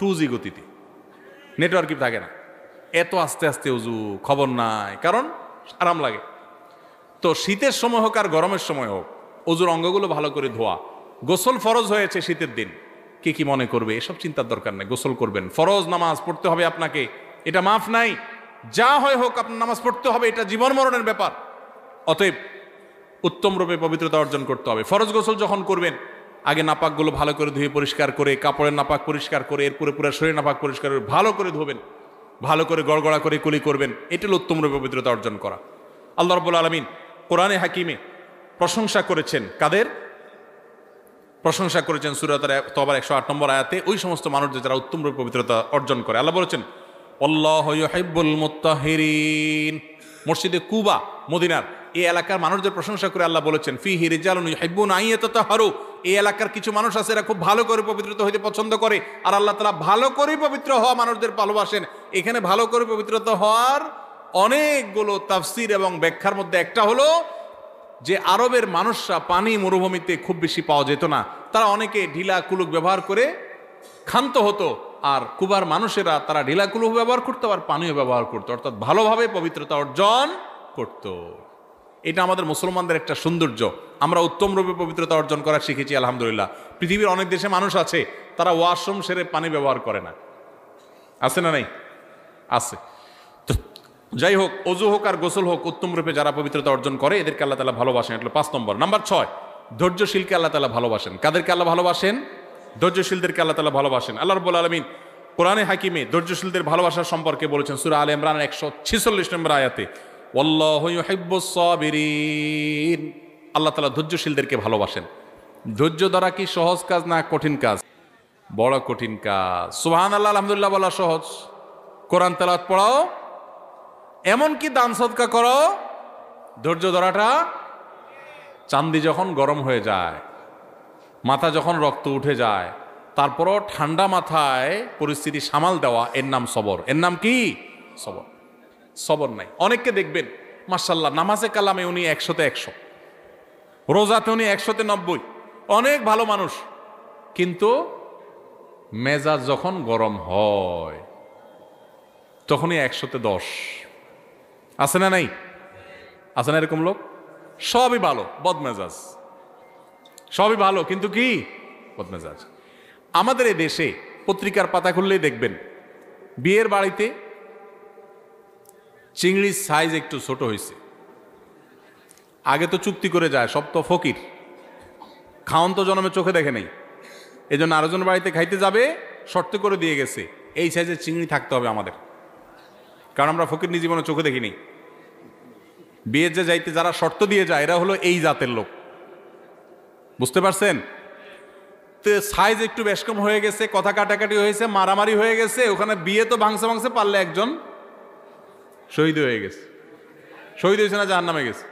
2G গতিতে, নেটওয়ার্কই থাকে না। এত আস্তে আস্তে ওযু, খবর নাই, কারণ আরাম লাগে। তো শীতের সময় হোক আর গরমের সময় হোক, ওযুর অঙ্গগুলো ভালো করে ধোয়া। গোসল ফরজ হয়েছে শীতের দিন, কে কি মনে করবে এসব চিন্তার দরকার নেই, গোসল করবেন। ফরজ নামাজ পড়তে হবে আপনাকে, এটা মাফ নাই। যা হয় হোক আপনার নামাজ পড়তে হবে, এটা জীবন মরণের ব্যাপার। অতএব উত্তম রূপে পবিত্রতা অর্জন করতে হবে। ফরজ গোসল যখন করবেন, আগে নাপাকগুলো ভালো করে ধুয়ে পরিষ্কার করে, কাপড়ের নাপাক পরিষ্কার করে, এরপরে পুরো শরীর নাপাক পরিষ্কার করে ভালো করে ধোবেন, ভালো করে গড়গড়া করে কুলি করবেন। এটা হলো উত্তম রূপে পবিত্রতা অর্জন করা। আল্লাহ রাব্বুল আলামিন কোরআনে হাকিমে প্রশংসা করেছেন কাদের? প্রশংসা করেছেন সূরা তাওবার 108 নম্বর আয়াতে ওই সমস্ত মানুষদের যারা উত্তম রূপে পবিত্রতা অর্জন করে। আল্লাহ বলেছেন, আল্লাহু ইউহিব্বুল মুত্তাহিরিন। মসজিদে কুবা, মদিনার এই এলাকার মানুষদের প্রশংসা করে আল্লাহ বলেছেন, ফিহি রিজালুন ইউহিব্বুনা আন ইয়াতাতাহারু। এই এলাকার কিছু মানুষ আছে, এরা খুব ভালো করে পবিত্রতা হইতে পছন্দ করে, আর আল্লাহ তাআলা ভালো করে পবিত্র হওয়া মানুষদের ভালোবাসেন। এখানে ভালো করে পবিত্রতা হওয়ার অনেকগুলো তাফসীর এবং ব্যাখ্যার মধ্যে একটা হলো যে আরবের মানুষরা পানি মরুভূমিতে খুব বেশি পাওয়া যেত না, তারা অনেকে ঢিলা কুলুক ব্যবহার করে ক্ষান্ত হতো, আর কুবার মানুষেরা তারা ঢিলা কুলুক ব্যবহার করতো, আর পানিও ব্যবহার করতো, অর্থাৎ ভালোভাবে পবিত্রতা অর্জন করত। এটা আমাদের মুসলমানদের একটা সৌন্দর্য, আমরা উত্তম রূপে পবিত্রতা অর্জন করা শিখেছি আলহামদুলিল্লাহ। পৃথিবীর অনেক দেশে মানুষ আছে তারা ওয়াশরুম সেরে পানি ব্যবহার করে না, আছে না? নাই, আছে। যাই হোক, ওযু হোক আর গোসল হোক, উত্তম রূপে যারা পবিত্রতা অর্জন করে এদেরকে আল্লাহ তাআলা ভালোবাসেন। এটা 5 নম্বর। নাম্বার 6, ধৈর্যশীলকে আল্লাহ তাআলা ভালোবাসেন। কাদেরকে আল্লাহ ভালোবাসেন? ধৈর্যশীলদেরকে আল্লাহ তাআলা ভালোবাসেন। আল্লাহ রাব্বুল আলামিন কোরআনে হাকিমে ধৈর্যশীলদের ভালোবাসার সম্পর্কে বলেছেন সূরা আলে ইমরান 146 নম্বর আয়াতে, ওয়াল্লাহু ইউহিব্বুস সাবিরিন। আল্লাহ তাআলা ধৈর্যশীলদেরকে ভালোবাসেন। ধৈর্য ধরা কি সহজ কাজ না কঠিন কাজ? বড় কঠিন কাজ। সুবহানাল্লাহ, আলহামদুলিল্লাহ বলা সহজ, কোরআন তেলাওয়াত পড়াও, এমনকি দান সদকা করো, ধৈর্য ধরাটা, চান্দি যখন গরম হয়ে যায়, মাথা যখন রক্ত উঠে যায়, তারপরও ঠান্ডা মাথায় পরিস্থিতি সামাল দেওয়া, এর নাম সবর। এর নাম কি? সবর। সবর নাই। অনেককে দেখবেন মাশাআল্লাহ নামাজে কালামে উনি 100-তে 100, রোজাতে উনি 100-তে 90, অনেক ভালো মানুষ, কিন্তু মেজাজ যখন গরম হয় তখনই 100-তে 10। আছে না নাই? আছে না এরকম লোক? সবই ভালো, বদমেজাজ, সবই ভালো, কিন্তু কি বদমেজাজ। আমাদের এই দেশে পত্রিকার পাতা খুললেই দেখবেন বিয়ের বাড়িতে চিংড়ির সাইজ একটু ছোট হয়েছে। আগে তো চুক্তি করে যায়, সব তো ফকির, খাওন তো জন্মে চোখে দেখে নেই, এই জন্য আরেকজন বাড়িতে খাইতে যাবে, শর্ত করে দিয়ে গেছে এই সাইজের চিংড়ি থাকতে হবে আমাদের, কারণ আমরা ফকির নিজ জীবনে চোখে দেখিনি। বিয়ের যে যাইতে যারা শর্ত দিয়ে যায় এরা হলো এই জাতের লোক, বুঝতে পারছেন? তো সাইজ একটু বেশ কম হয়ে গেছে, কথা কাটাকাটি হয়েছে, মারামারি হয়ে গেছে, ওখানে বিয়ে তো ভাঙছে পারলে একজন শহীদ হয়ে গেছে। শহীদ হয়েছে না জাহান্নামে গেছে?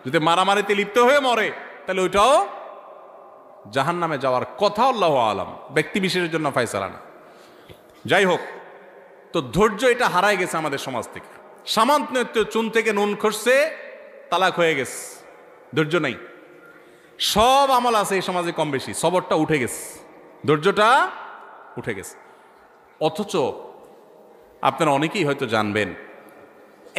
যদি মারামারিতে লিপ্ত হয়ে মরে তাহলে ওইটাও জাহান্নামে যাওয়ার কথা, আল্লাহু আলাম, ব্যক্তি বিশেষের জন্য ফয়সালা না। যাই হোক, তো ধৈর্য এটা হারায় গেছে আমাদের সমাজ থেকে। সামান্য একটু চুন থেকে নুন খসছে, তালাক হয়ে গেছে, ধৈর্য নেই। সব আমল আছে এই সমাজে কম বেশি, সবরটা উঠে গেছে, ধৈর্যটা উঠে গেছে। অথচ আপনারা অনেকেই হয়তো জানবেন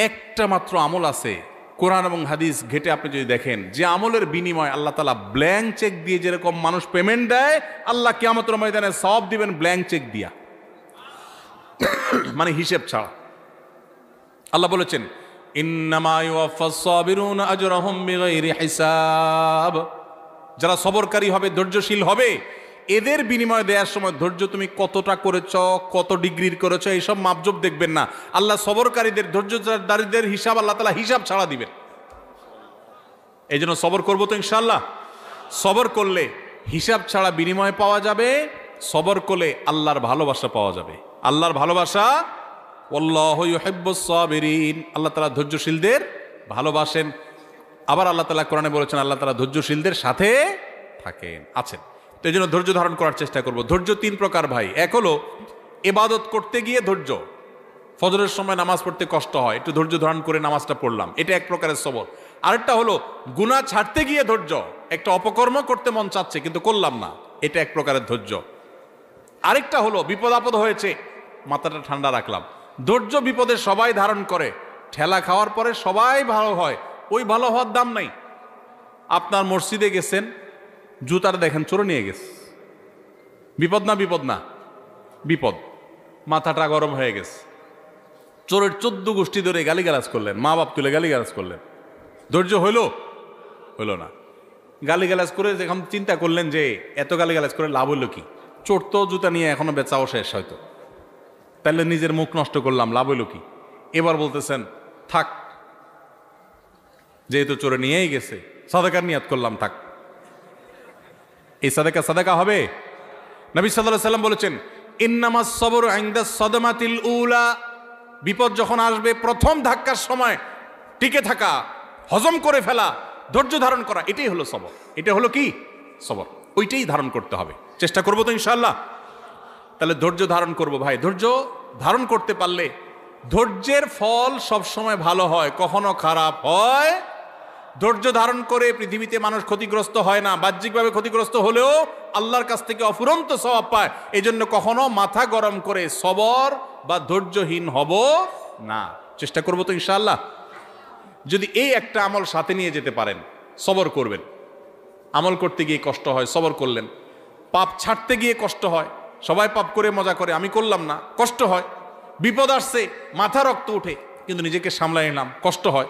একটা মাত্র আমল আছে কোরআন এবং হাদিস ঘেটে আপনি যদি দেখেন, যে আমলের বিনিময় আল্লাহ তাআলা ব্ল্যাঙ্ক চেক দিয়ে যেরকম মানুষ পেমেন্ট দেয়, আল্লাহ কিয়ামতের ময়দানে সওয়াব দিবেন ব্ল্যাঙ্ক চেক দিয়া, মানে হিসেব ছাড়া। আল্লাহ বলেছেন ইন্নামা ইউওয়াফাস সাবিরুনা আজরাহুম বিগাইরি হিসাব, যারা সবরকারী হবে, ধৈর্যশীল হবে, এদের বিনিময় দেওয়ার সময় ধৈর্য তুমি কতটা করেছ, কত ডিগ্রির করেছ, এইসব মাপজোপ দেখবেন না। আল্লাহ সবরকারীদের, ধৈর্যদারীদের হিসাব আল্লাহ তাআলা হিসাব ছাড়া দিবেন। এই জন্য সবর করবো তো ইনশাআল্লাহ। সবর করলে হিসাব ছাড়া বিনিময় পাওয়া যাবে, সবর করলে আল্লাহর ভালোবাসা পাওয়া যাবে। আল্লাহর ভালোবাসা, ওয়াল্লাহু ইউহিব্বুস সাবিরিন, আল্লাহ তাআলা ধৈর্যশীলদের ভালোবাসেন। আবার আল্লাহ তাআলা কোরআনে বলেছেন আল্লাহ তাআলা ধৈর্যশীলদের সাথে থাকেন, আছেন। তো এই জন্য ধৈর্য ধারণ করার চেষ্টা করব। ধৈর্য তিন প্রকার ভাই। এক হলো ইবাদত করতে গিয়ে ধৈর্য, ফজরের সময় নামাজ পড়তে কষ্ট হয়, একটু ধৈর্য ধারণ করে নামাজটা পড়লাম, এটা এক প্রকারের সবর। আরেকটা হলো গুনাহ ছাড়তে গিয়ে ধৈর্য, একটা অপকর্ম করতে মন চাচ্ছে কিন্তু করলাম না, এটা এক প্রকারের ধৈর্য। আরেকটা হলো বিপদ আপদ হয়েছে, মাথাটা ঠান্ডা রাখলাম। ধৈর্য বিপদে সবাই ধারণ করে, ঠেলা খাওয়ার পরে সবাই ভালো হয়, ওই ভালো হওয়ার দাম নাই। আপনার মসজিদে গেছেন, জুতাটা দেখেন চোরে নিয়ে গেছে, বিপদ না? বিপদ না, বিপদ। মাথাটা গরম হয়ে গেছে, চোরের 14 গোষ্ঠী ধরে গালিগালাজ করলেন, মা বাপ তুলে গালিগালাজ করলেন, ধৈর্য হইল? হইল না। গালিগালাজ করে যখন চিন্তা করলেন যে এত গালিগালাজ করে লাভ হইল কি, চোর তো জুতা নিয়ে এখনো বেচাও শেষ হয়তো, তাহলে নিজের মুখ নষ্ট করলাম, লাভ হইল কি? এবার বলতেছেন থাক, যেহেতু চোরে নিয়েই গেছে, সাদাকার নিয়াত করলাম, থাক। এই সাদাকা হবে? নবী সাল্লাল্লাহু আলাইহি ওয়াসাল্লাম বলেছেন ইন্নামাস সাবরু ইনদাস সাদমাতিল উলা, বিপদ যখন আসবে প্রথম ধাক্কার সময় টিকে থাকা, হজম করে ফেলা, ধৈর্য ধারণ করা, এটাই হলো সবর। এটা হলো কি? সবর। ওইটাই ধারণ করতে হবে, চেষ্টা করবো তো ইনশাআল্লাহ। তাহলে ধৈর্য ধারণ করব ভাই। ধৈর্য ধারণ করতে পারলে ধৈর্যের ফল সবসময় ভালো হয়, কখনো খারাপ হয়। ধৈর্য ধারণ করে পৃথিবীতে মানুষ ক্ষতিগ্রস্ত হয় না, বাহ্যিকভাবে ক্ষতিগ্রস্ত হলেও আল্লাহর কাছ থেকে অফুরন্ত সওয়াব পায়। এই জন্য কখনো মাথা গরম করে সবর বা ধৈর্যহীন হব না, চেষ্টা করবো তো ইনশাআল্লাহ। যদি এই একটা আমল সাথে নিয়ে যেতে পারেন, সবর করবেন। আমল করতে গিয়ে কষ্ট হয়, সবর করলেন। পাপ ছাড়তে গিয়ে কষ্ট হয়, সবাই পাপ করে মজা করে, আমি করলাম না, কষ্ট হয়। বিপদ আসছে, মাথা রক্ত উঠে, কিন্তু নিজেকে সামলাই নিলাম, কষ্ট হয়।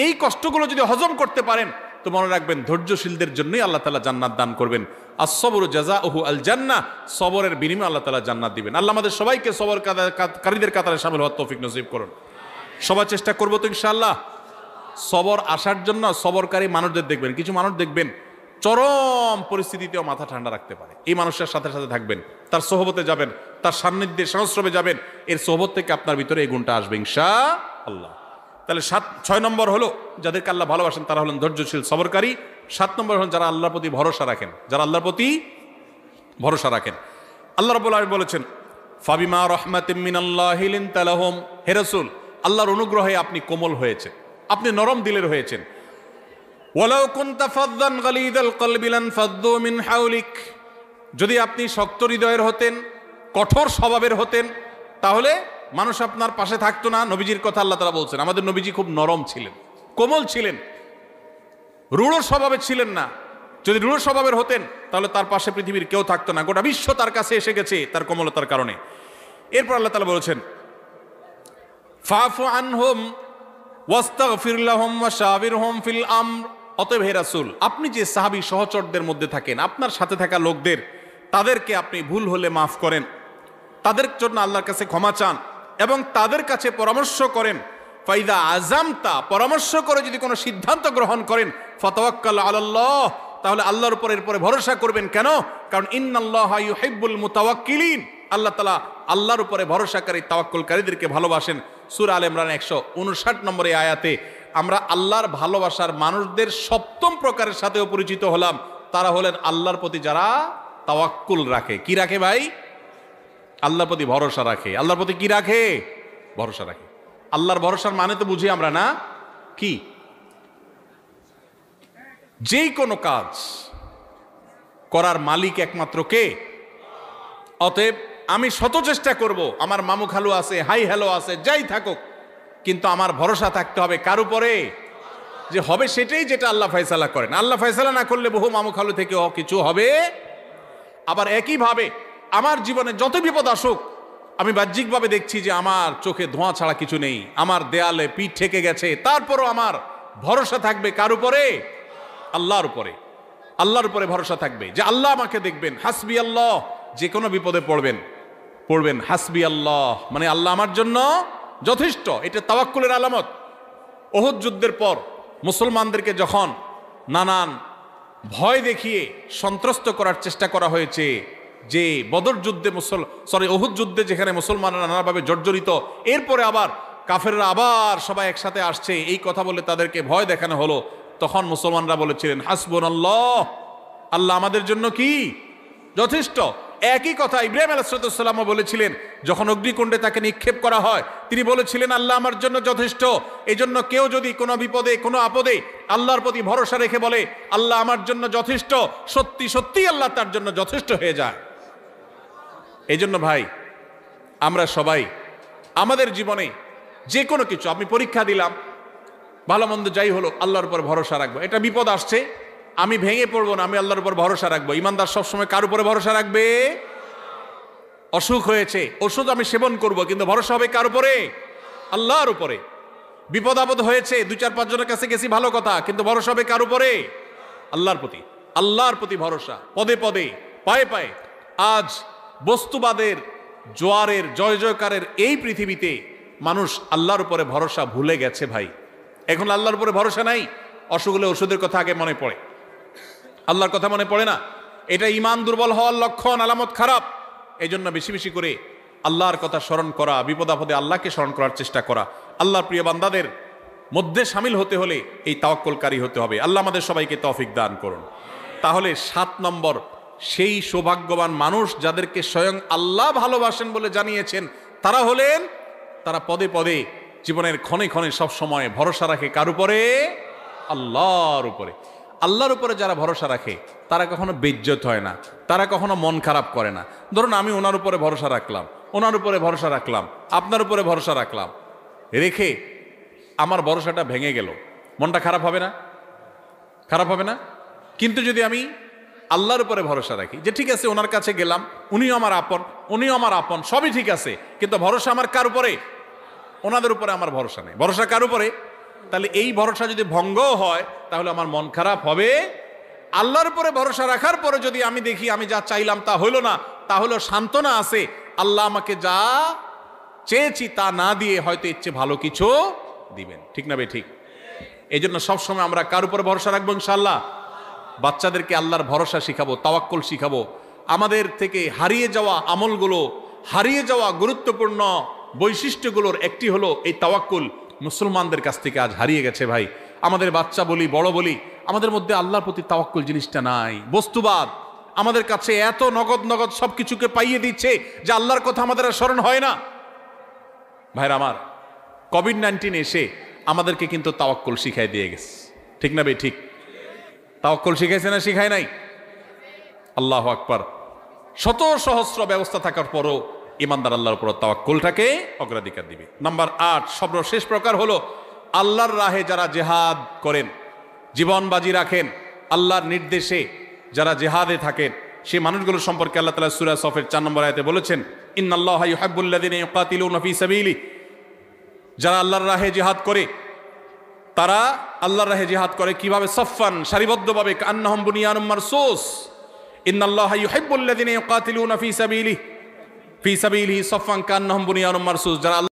এই কষ্টগুলো যদি হজম করতে পারেন তো মনে রাখবেন ধৈর্যশীলদের জন্যই আল্লাহ তাআলা জান্নাত দান করবেন। আস-সাবরু জাযাউহু আল জান্নাহ, সবরের বিনিময়ে আল্লাহ তাআলা জান্নাত দিবেন। আল্লাহ আমাদের সবাইকে সবরকারীদের কাতারে শামিল হওয়ার তৌফিক নসিব করুন। সবাই চেষ্টা করবো তো ইনশাআল্লাহ। সবর আসার জন্য সবরকারী মানুষদের দেখবেন, কিছু মানুষ দেখবেন চরম পরিস্থিতিতেও মাথা ঠান্ডা রাখতে পারে। এই মানুষের সাথে সাথে থাকবেন, তার সোহবতে যাবেন, তার সান্নিধ্যে সংস্রবে যাবেন, এর সোহবত থেকে আপনার ভিতরে এই গুণটা আসবে ইনশাআল্লাহ। তাহলে 6 নম্বর হলো যাদেরকে আল্লাহ ভালোবাসেন তারা হলেন ধৈর্যশীল সবরকারী। 7 নম্বর হলেন যারা আল্লাহর প্রতি ভরসা রাখেন, যারা আল্লাহর প্রতি ভরসা রাখেন। আল্লাহ রাব্বুল আলামিন বলেছেন ফাবিমা রাহমাতিম মিনাল্লাহি লিনতা লাহুম, হে রাসূল আল্লাহর অনুগ্রহে আপনি কোমল হয়েছেন, আপনি নরম দিলের হয়েছেন। ওয়ালাউ কুনতা ফাযযান গালিযাল কলবি লানফাদ্দু মিন হাওলিক, যদি আপনি শক্ত হৃদয়ের হতেন, কঠোর স্বভাবের হতেন, তাহলে মানুষ আপনার পাশে থাকতো না। নবীজির কথা আল্লাহ তাআলা বলছেন, আমাদের নবীজি খুব নরম ছিলেন, কোমল ছিলেন। রূঢ় স্বভাবের ছিলেন না। যদি রূঢ় স্বভাবের হতেন তাহলে তার পাশে পৃথিবীর কেউ থাকতো না, গোটা বিশ্ব তার কাছে এসে গেছে তার কোমলতার কারণে। এরপর আল্লাহ তাআলা বলেছেন ফাফু আনহুম ওয়াস্তাগফির লাহুম ওয়াশাবিরহুম ফিল আমর। অতএব হে রাসূল, আপনি যে সাহাবী সহচরদের মধ্যে থাকেন, আপনার সাথে থাকা লোকদের, তাদেরকে আপনি ভুল হলে মাফ করেন, তাদের জন্য আল্লাহর কাছে ক্ষমা চান এবং তাদের কাছে পরামর্শ করেন। ফাইদা আযামতা, পরামর্শ করে যদি কোনো সিদ্ধান্ত গ্রহণ করেন, ফাতাওয়াক্কাল আলাল্লাহ, তাহলে আল্লাহর উপর এরপরে ভরসা করবেন। কেন? কারণ ইন্নাল্লাহা ইউহিব্বুল মুতাওয়াক্কিলিন, আল্লাহ তাআলা আল্লাহর উপরে ভরসাকারী তাওয়াক্কুলকারীদেরকে ভালোবাসেন। সূরা আলে ইমরান 159 নম্বরে আয়াতে আমরা আল্লাহর ভালোবাসার মানুষদের সপ্তম প্রকারের সাথেও পরিচিত হলাম। তারা হলেন আল্লাহর প্রতি যারা তাওয়াক্কুল রাখে। কি রাখে ভাই? আল্লাহর প্রতি ভরসা রাখে। আল্লাহর প্রতি কি রাখে? ভরসা রাখে। আল্লাহর ভরসার মানে তো বুঝি আমরা না, কি? যেই কোনো কাজ করার মালিক একমাত্র কে? অতএব আমি শত চেষ্টা করব, আমার মামু খালু আছে, হাই হ্যালো আছে, যাই থাকুক, কিন্তু আমার ভরসা থাকতে হবে কার উপরে? যে হবে সেটাই যেটা আল্লাহ ফয়সালা করেন। আল্লাহ ফয়সালা না করলে বহু মামু খালু থেকে কিছু হবে। আবার একইভাবে আমার জীবনে যত বিপদ আসুক, আমি বাহ্যিকভাবে দেখছি যে আমার চোখে ধোঁয়া ছাড়া কিছু নেই, আমার দেয়ালে পিঠ ঠেকে গেছে, তারপরও আমার ভরসা থাকবে কার উপরে? আল্লাহর উপরে। আল্লাহর উপরে ভরসা থাকবে যে আল্লাহ আমাকে দেখবেন। হাসবি আল্লাহ, যে কোনো বিপদে পড়বেন হাসবি আল্লাহ, মানে আল্লাহ আমার জন্য যথেষ্ট। এটা তাওয়াক্কুলের আলামত। উহুদ যুদ্ধের পর মুসলমানদেরকে যখন নানান ভয় দেখিয়ে সন্ত্রস্ত করার চেষ্টা করা হয়েছে, যে বদর যুদ্ধে উহুদ যুদ্ধে যেখানে মুসলমানরা নানাভাবে জর্জরিত, এরপরে আবার কাফেররা আবার সবাই একসাথে আসছে, এই কথা বলে তাদেরকে ভয় দেখানো হলো। তখন মুসলমানরা বলেছিলেন হাসবুনাল্লাহ, আল্লাহ আমাদের জন্য কি যথেষ্ট। একই কথা ইব্রাহিম আলাইহিস সালামও বলেছিলেন, যখন অগ্নিকুণ্ডে তাকে নিক্ষেপ করা হয়, তিনি বলেছিলেন আল্লাহ আমার জন্য যথেষ্ট। এই জন্য কেউ যদি কোনো বিপদে কোনো আপদে আল্লাহর প্রতি ভরসা রেখে বলে আল্লাহ আমার জন্য যথেষ্ট, সত্যি সত্যি আল্লাহ তার জন্য যথেষ্ট হয়ে যায়। এই জন্য ভাই, আমরা সবাই আমাদের জীবনে যে কোনো কিছু, আমি পরীক্ষা দিলাম, ভালো মন্দ যাই হলো, আল্লাহর উপর ভরসা রাখবো। এটা বিপদ আসছে, আমি ভেঙে পড়বো না, আমি আল্লাহর উপর ভরসা রাখবো। ইমানদার সবসময় কার উপরে ভরসা রাখবে? অসুখ হয়েছে, ওষুধ আমি সেবন করব, কিন্তু ভরসা হবে কার উপরে? আল্লাহর উপরে। বিপদ আপদ হয়েছে, 2-4-5 জনের কাছে গেছি, ভালো কথা, কিন্তু ভরসা হবে কার উপরে? আল্লাহর প্রতি। আল্লাহর প্রতি ভরসা, পদে পদে, পায়ে পায়ে। আজ বস্তুবাদের জোয়ারের, জয় জয়কারের এই পৃথিবীতে মানুষ আল্লাহর উপরে ভরসা ভুলে গেছে ভাই। এখন আল্লাহর উপরে ভরসা নাই, অসুখ হলে ওষুধের কথা আগে মনে পড়ে, আল্লাহর কথা মনে পড়ে না। এটা ঈমান দুর্বল হওয়ার লক্ষণ, আলামত খারাপ। এই জন্য বেশি বেশি করে আল্লাহর কথা স্মরণ করা, বিপদ আপদে আল্লাহকে স্মরণ করার চেষ্টা করা। আল্লাহর প্রিয় বান্দাদের মধ্যে শামিল হতে হলে এই তাওয়াক্কুলকারী হতে হবে। আল্লাহ আমাদের সবাইকে তৌফিক দান করুন। তাহলে 7 নম্বর, সেই সৌভাগ্যবান মানুষ যাদেরকে স্বয়ং আল্লাহ ভালোবাসেন বলে জানিয়েছেন, তারা হলেন, তারা পদে পদে জীবনের ক্ষণে ক্ষণে সব সময় ভরসা রাখে কার উপরে? আল্লাহর উপরে। আল্লাহর উপরে যারা ভরসা রাখে তারা কখনো বেইজ্জত হয় না, তারা কখনো মন খারাপ করে না। ধরুন আমি ওনার উপরে ভরসা রাখলাম, ওনার উপরে ভরসা রাখলাম, আপনার উপরে ভরসা রাখলাম, রেখে আমার ভরসাটা ভেঙে গেল, মনটা খারাপ হবে না? খারাপ হবে না? কিন্তু যদি আমি আল্লাহর উপরে ভরসা রাখি, যে ঠিক আছে ওনার কাছে গেলাম, উনিও আমার আপন, উনিও আমার আপন, সবই ঠিক আছে, কিন্তু ভরসা আমার কার উপরে? ওনাদের উপরে আমার ভরসা নেই। ভরসা কার উপরে? তাহলে এই ভরসা যদি ভঙ্গ হয় তাহলে আমার মন খারাপ হবে। আল্লাহর উপরে ভরসা রাখার পরে যদি আমি দেখি আমি যা চাইলাম তা হইল না, তাহলে সান্ত্বনা আছে, আল্লাহ আমাকে যা চেয়েছি তা না দিয়ে হয়তো ইচ্ছে ভালো কিছু দিবেন। ঠিক না বে ঠিক? এই জন্য সবসময় আমরা কার উপরে ভরসা রাখবো? ইনশাআল্লাহ। বাচ্চাদেরকে আল্লাহর ভরসা শিখাবো, তাওয়াক্কুল শিখাবো। আমাদের থেকে হারিয়ে যাওয়া আমলগুলো, হারিয়ে যাওয়া গুরুত্বপূর্ণ বৈশিষ্ট্যগুলোর একটি হলো এই তাওয়াক্কুল। মুসলমানদের কাছ থেকে আজ হারিয়ে গেছে ভাই। আমাদের বাচ্চা বলি, বড় বলি, আমাদের মধ্যে আল্লাহর প্রতি তাওয়াক্কুল জিনিসটা নাই। বস্তুবাদ আমাদের কাছে এত নগদ নগদ সবকিছুকে পাইয়ে দিচ্ছে যে আল্লাহর কথা আমাদের আর স্মরণ হয় না। ভাইরা আমার, কোভিড-19 এসে আমাদেরকে কিন্তু তাওয়াক্কুল শিখাই দিয়ে গেছে। ঠিক না ভাই ঠিক? তাওয়াক্কুল শিখাইছে না শিখায় নাই? আল্লাহু আকবার। শত সহস্র ব্যবস্থা থাকার পরও ইমানদার আল্লাহর উপর তাওয়াক্কুলটাকে অগ্রাধিকার দিবে। নাম্বার 8, সর্বশেষ প্রকার হলো আল্লাহর রাহে যারা জিহাদ করেন, জীবন বাজি রাখেন আল্লাহর নির্দেশে, যারা জিহাদে থাকেন, সেই মানুষগুলো সম্পর্কে আল্লাহ তাআলা সূরা সফের 4 নম্বর আয়াতে বলেছেন, ইন্নাল্লাহা ইউহিব্বুল্লাযিনা ইউকাতিলুনা ফী সাবিলি, যারা আল্লাহর রাহে জিহাদ করে, তারা আল্লাহর রাহে জিহাদ করে কিভাবে? সফফান, সারিবদ্ধভাবে, কান্নাহুম বুনিয়ানুম মারসুস। ইন্নাল্লাহা ইউহিব্বুল্লাযিনা ইউকাতিলুনা ফী সাবিলিহি সফফান কান্নাহুম বুনিয়ানুম মারসুস, যারা